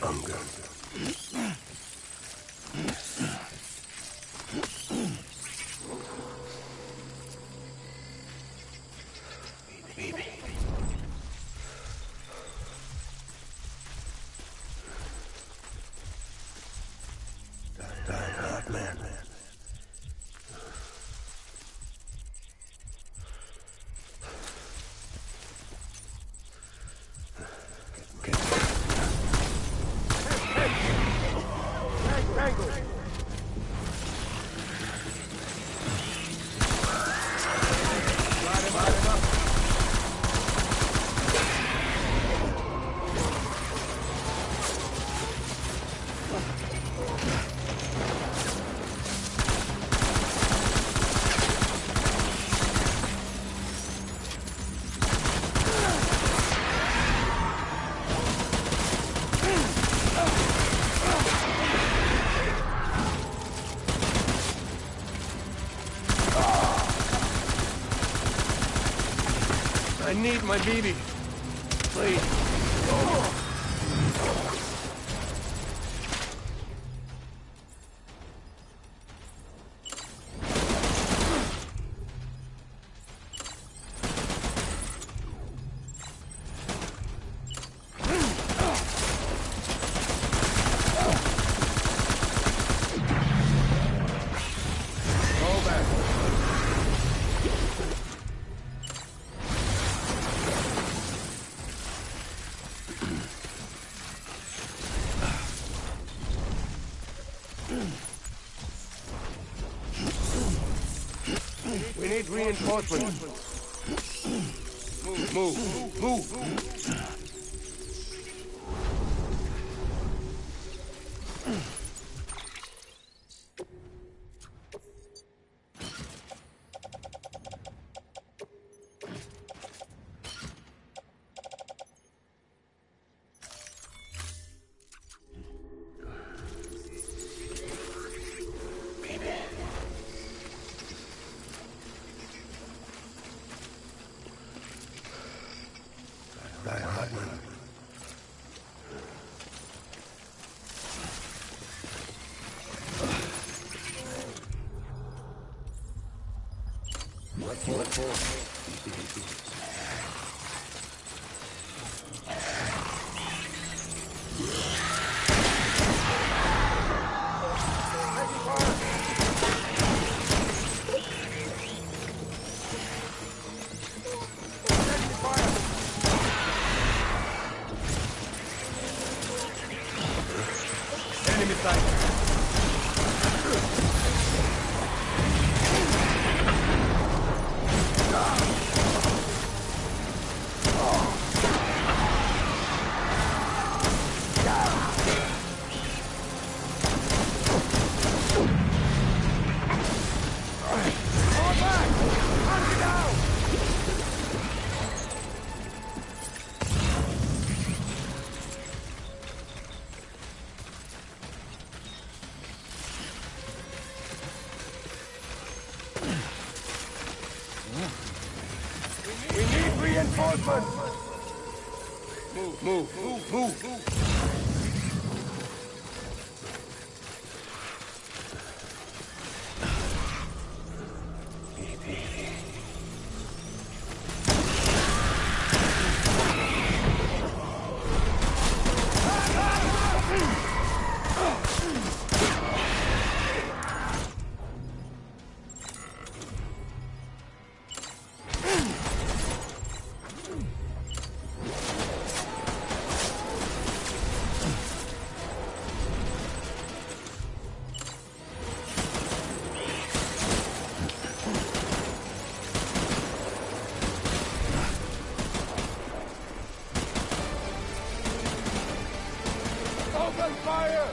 I'm good. Baby. angle. Light him up. I need my BB. Please. Roll back. We need reinforcements. Move. Enemy sight. We need reinforcements! Move. Open fire!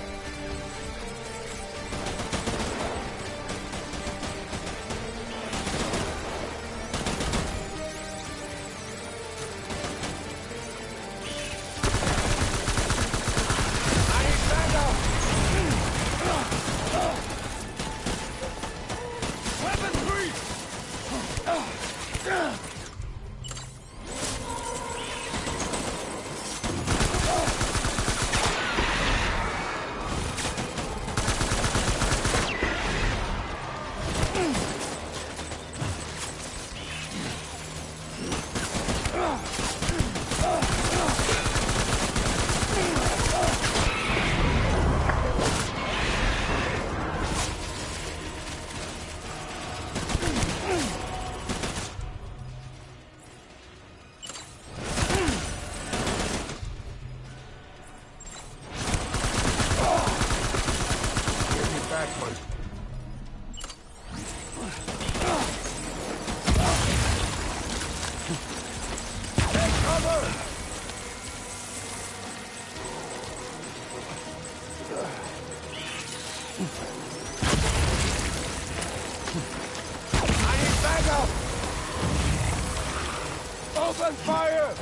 I need backup! Weapons free! Open fire!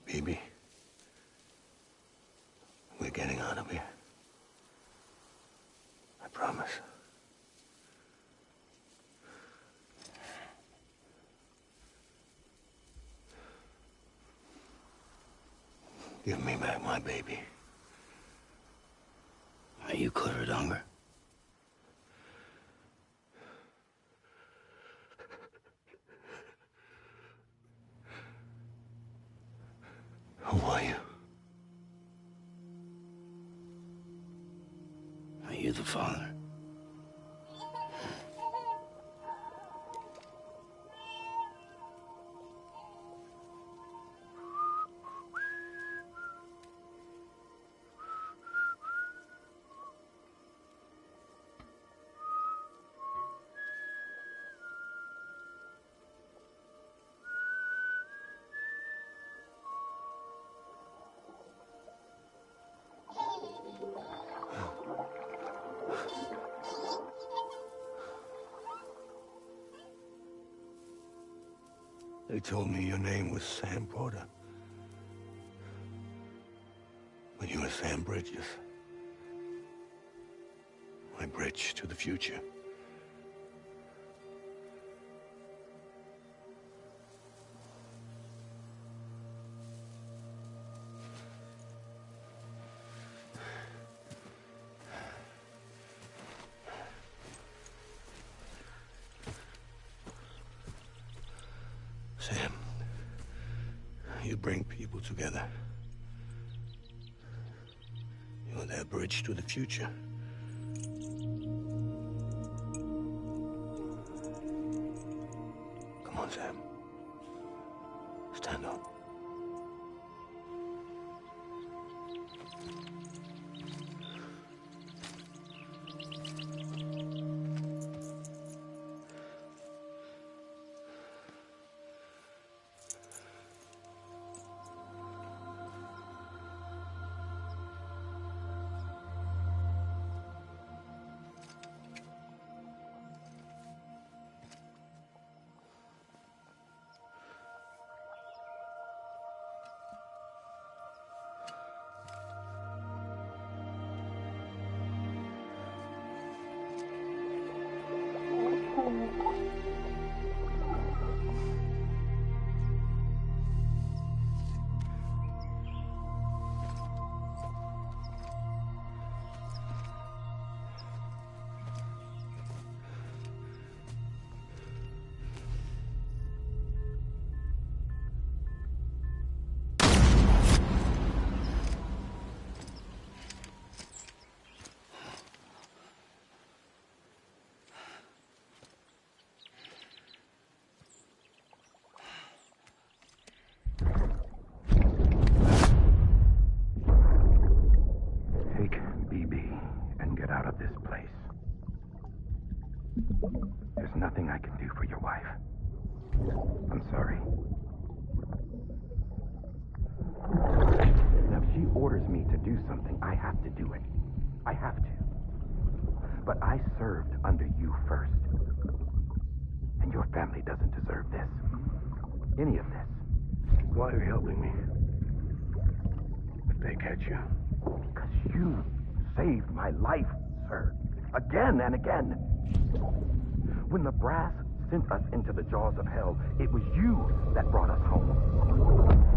Baby, we're getting out of here. I promise. Give me back my baby. Are you clear of hunger? Who are you? Are you the father? They told me your name was Sam Porter. But you were Sam Bridges. My bridge to the future. Sam, you bring people together. You're their bridge to the future. Come on, Sam. Stand up. There's nothing I can do for your wife. I'm sorry. Now, if she orders me to do something, I have to do it. I have to. But I served under you first. And your family doesn't deserve this. Any of this. Why are you helping me? If they catch you. Because you saved my life, sir. Again and again. When the brass sent us into the jaws of hell, it was you that brought us home.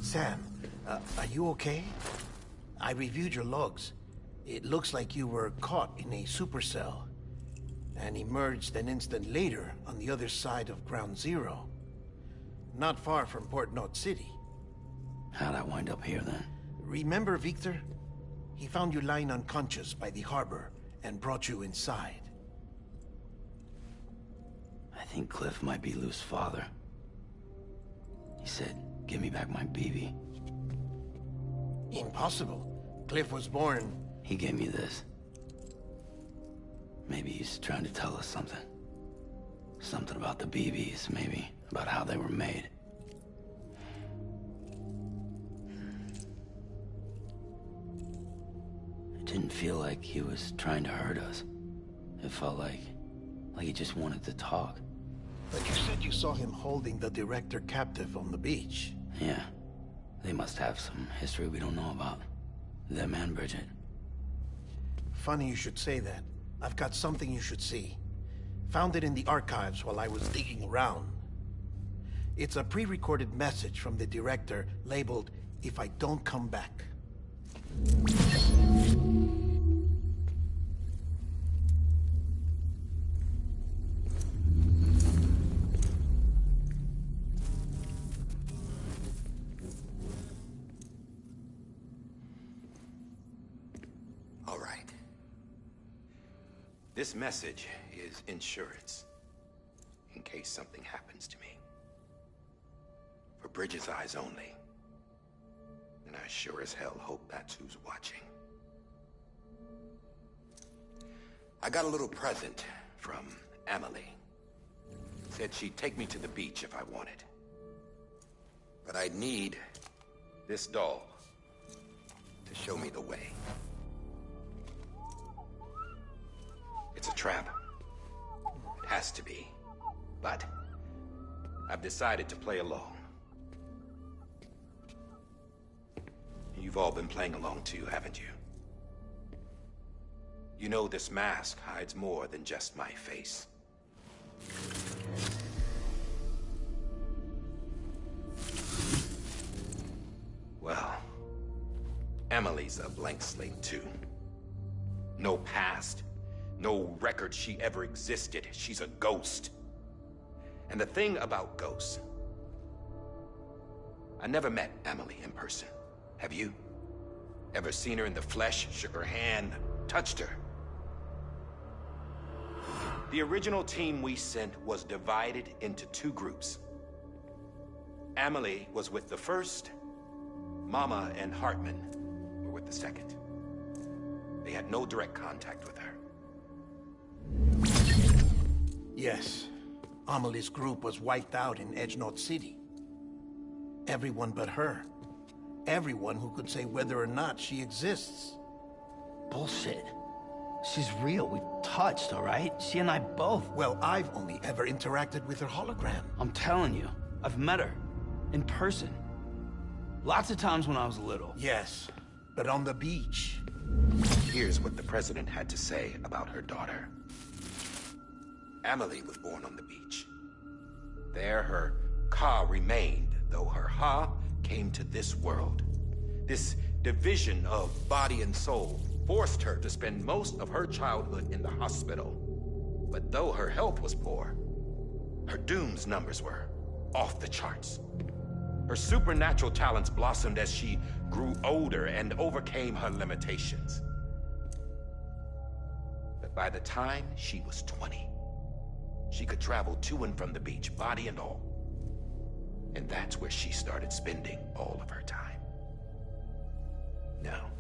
Sam, are you okay? I reviewed your logs. It looks like you were caught in a supercell and emerged an instant later on the other side of Ground Zero. Not far from Port Knot City. How'd I wind up here then? Remember Victor? He found you lying unconscious by the harbor and brought you inside. I think Cliff might be Lou's father. He said, give me back my BB. Impossible. Cliff was born... He gave me this. Maybe he's trying to tell us something. Something about the BBs, maybe. About how they were made. It didn't feel like he was trying to hurt us. It felt like he just wanted to talk. But you said you saw him holding the director captive on the beach. Yeah. They must have some history we don't know about. Them and Bridget. Funny you should say that. I've got something you should see. Found it in the archives while I was digging around. It's a pre-recorded message from the director labeled, "If I don't come back." All right. This message is insurance, in case something happens to me. For Bridget's eyes only. And I sure as hell hope that's who's watching. I got a little present from Emily. Said she'd take me to the beach if I wanted. But I'd need this doll to show me the way. It's a trap. It has to be. But I've decided to play along. You've all been playing along too, haven't you? You know this mask hides more than just my face. Well, Emily's a blank slate too. No past. No record she ever existed. She's a ghost. And the thing about ghosts... I never met Emily in person. Have you? Ever seen her in the flesh, shook her hand, touched her? The original team we sent was divided into two groups. Emily was with the first, Mama and Hartman were with the second. They had no direct contact with her. Yes. Amelie's group was wiped out in Edgenorth City. Everyone but her. Everyone who could say whether or not she exists. Bullshit. She's real. We've touched, all right? She and I both. Well, I've only ever interacted with her hologram. I'm telling you, I've met her. In person. Lots of times when I was little. Yes, but on the beach. Here's what the president had to say about her daughter. Amelie was born on the beach. There her Ka remained, though her Ha came to this world. This division of body and soul forced her to spend most of her childhood in the hospital. But though her health was poor, her Doom's numbers were off the charts. Her supernatural talents blossomed as she grew older and overcame her limitations. But by the time she was 20, she could travel to and from the beach, body and all. And that's where she started spending all of her time. Now,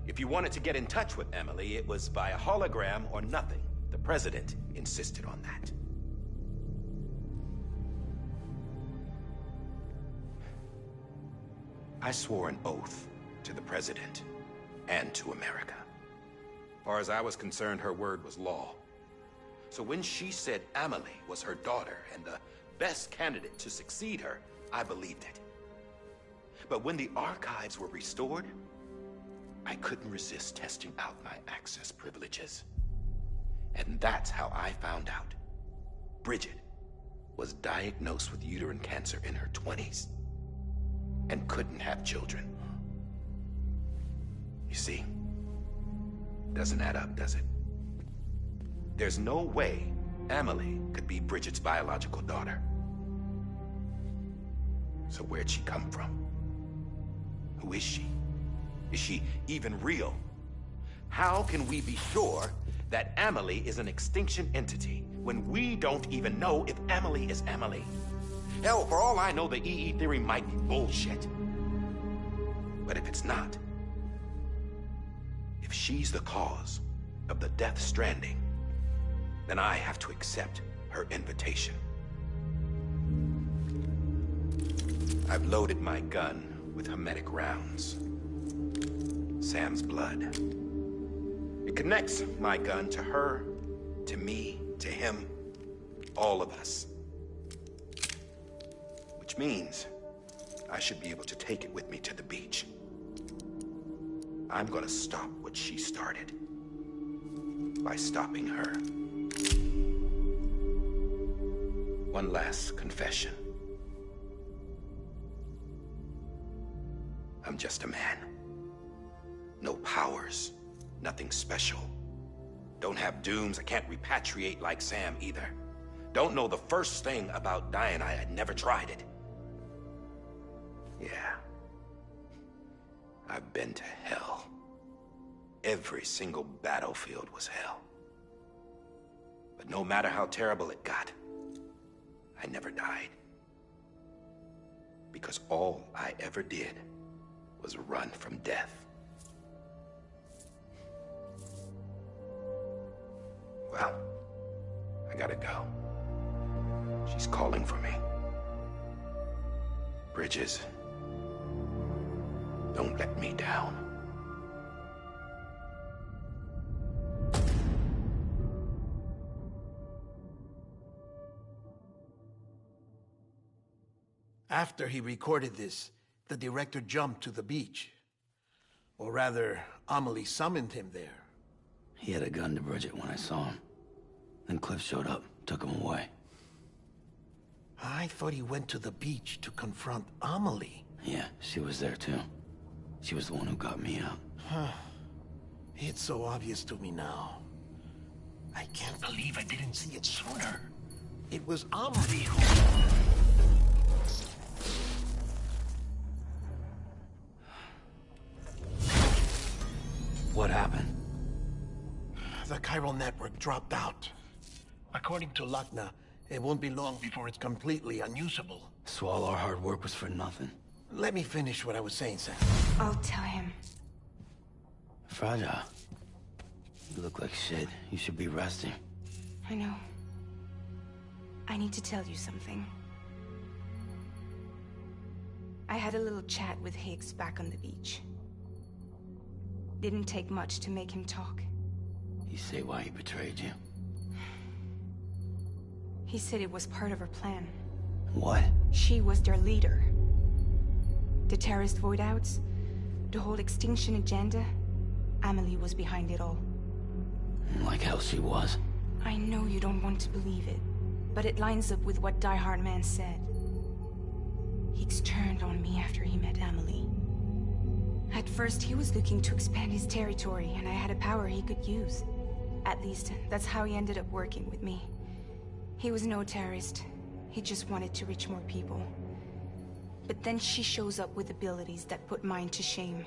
if you wanted to get in touch with Emily, it was via hologram or nothing. The president insisted on that. I swore an oath to the president and to America. As far as I was concerned, her word was law. So when she said Amelie was her daughter and the best candidate to succeed her, I believed it. But when the archives were restored, I couldn't resist testing out my access privileges. And that's how I found out Bridget was diagnosed with uterine cancer in her 20s and couldn't have children. You see, doesn't add up, does it? There's no way Amelie could be Bridget's biological daughter. So where'd she come from? Who is she? Is she even real? How can we be sure that Amelie is an extinction entity when we don't even know if Amelie is Amelie? Hell, for all I know, the EE theory might be bullshit. But if it's not, if she's the cause of the death stranding, then I have to accept her invitation. I've loaded my gun with hermetic rounds. Sam's blood. It connects my gun to her, to me, to him, all of us. Which means I should be able to take it with me to the beach. I'm gonna stop what she started by stopping her. One last confession. I'm just a man. No powers, nothing special. Don't have dooms, I can't repatriate like Sam either. Don't know the first thing about dying, I had never tried it. Yeah. I've been to hell. Every single battlefield was hell. But no matter how terrible it got, I never died. Because all I ever did was run from death. Well, I gotta go. She's calling for me. Bridges, don't let me down. After he recorded this, the director jumped to the beach. Or rather, Amelie summoned him there. He had a gun to Bridget when I saw him. Then Cliff showed up, took him away. I thought he went to the beach to confront Amelie. Yeah, she was there too. She was the one who got me out. It's so obvious to me now. I can't believe I didn't see it sooner. It was Amelie who... What happened? The chiral network dropped out. According to Lakhna, it won't be long before it's completely unusable. So all our hard work was for nothing. let me finish what I was saying, Sam. I'll tell him. Fragile. You look like shit. You should be resting. I know. I need to tell you something. I had a little chat with Higgs back on the beach. Didn't take much to make him talk. You say why he betrayed you? He said it was part of her plan. What? She was their leader. The terrorist voidouts, the whole extinction agenda, Amelie was behind it all. Like hell she was. I know you don't want to believe it, but it lines up with what Die Hard Man said. Higgs turned on me after he met Amelie. At first, he was looking to expand his territory, and I had a power he could use. At least, that's how he ended up working with me. He was no terrorist. He just wanted to reach more people. But then she shows up with abilities that put mine to shame.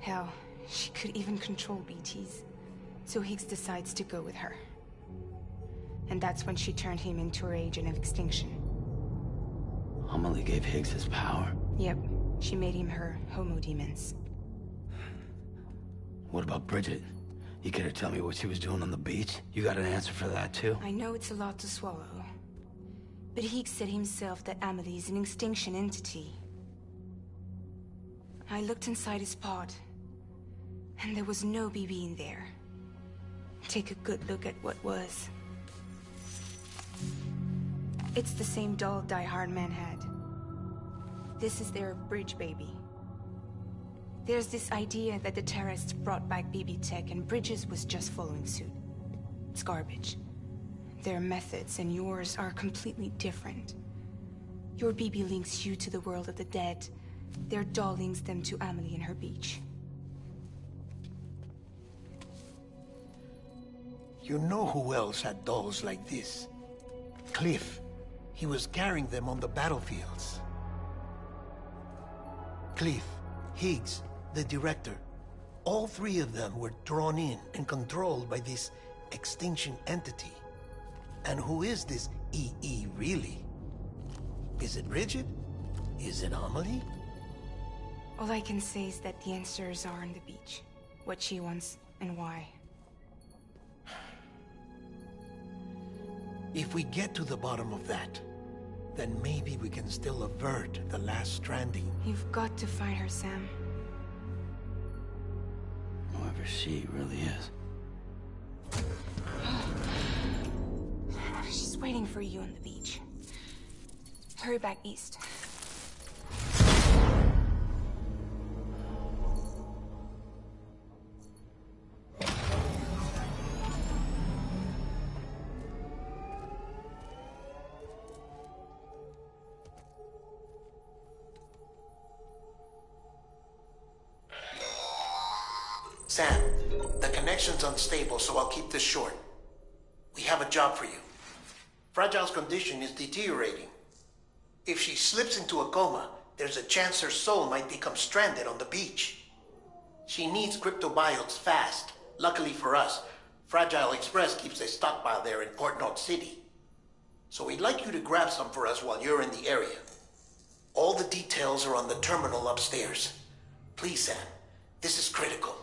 Hell, she could even control BTs. So Higgs decides to go with her. And that's when she turned him into her agent of extinction. Amelie gave Higgs his power? Yep, she made him her homo demons. What about Bridget? You care to tell me what she was doing on the beach? You got an answer for that too? I know it's a lot to swallow. But Higgs said himself that Amelie is an extinction entity. I looked inside his pod, and there was no BB in there. Take a good look at what was. It's the same doll Die Hard Man had. This is their bridge baby. There's this idea that the terrorists brought back BB tech and Bridges was just following suit. It's garbage. Their methods and yours are completely different. Your BB links you to the world of the dead. Their doll links them to Amelie and her beach. You know who else had dolls like this? Cliff. He was carrying them on the battlefields. Cliff, Higgs, the director. All three of them were drawn in and controlled by this extinction entity. And who is this EE really? Is it Bridget? Is it Amelie? All I can say is that the answers are on the beach. What she wants and why. If we get to the bottom of that, then maybe we can still avert the last stranding. You've got to find her, Sam. Whoever she really is. She's waiting for you on the beach. Hurry back east. Sam, the connection's unstable, so I'll keep this short. We have a job for you. Fragile's condition is deteriorating. If she slips into a coma, there's a chance her soul might become stranded on the beach. She needs cryptobiotes fast. Luckily for us, Fragile Express keeps a stockpile there in Port North City. So we'd like you to grab some for us while you're in the area. All the details are on the terminal upstairs. Please, Sam, this is critical.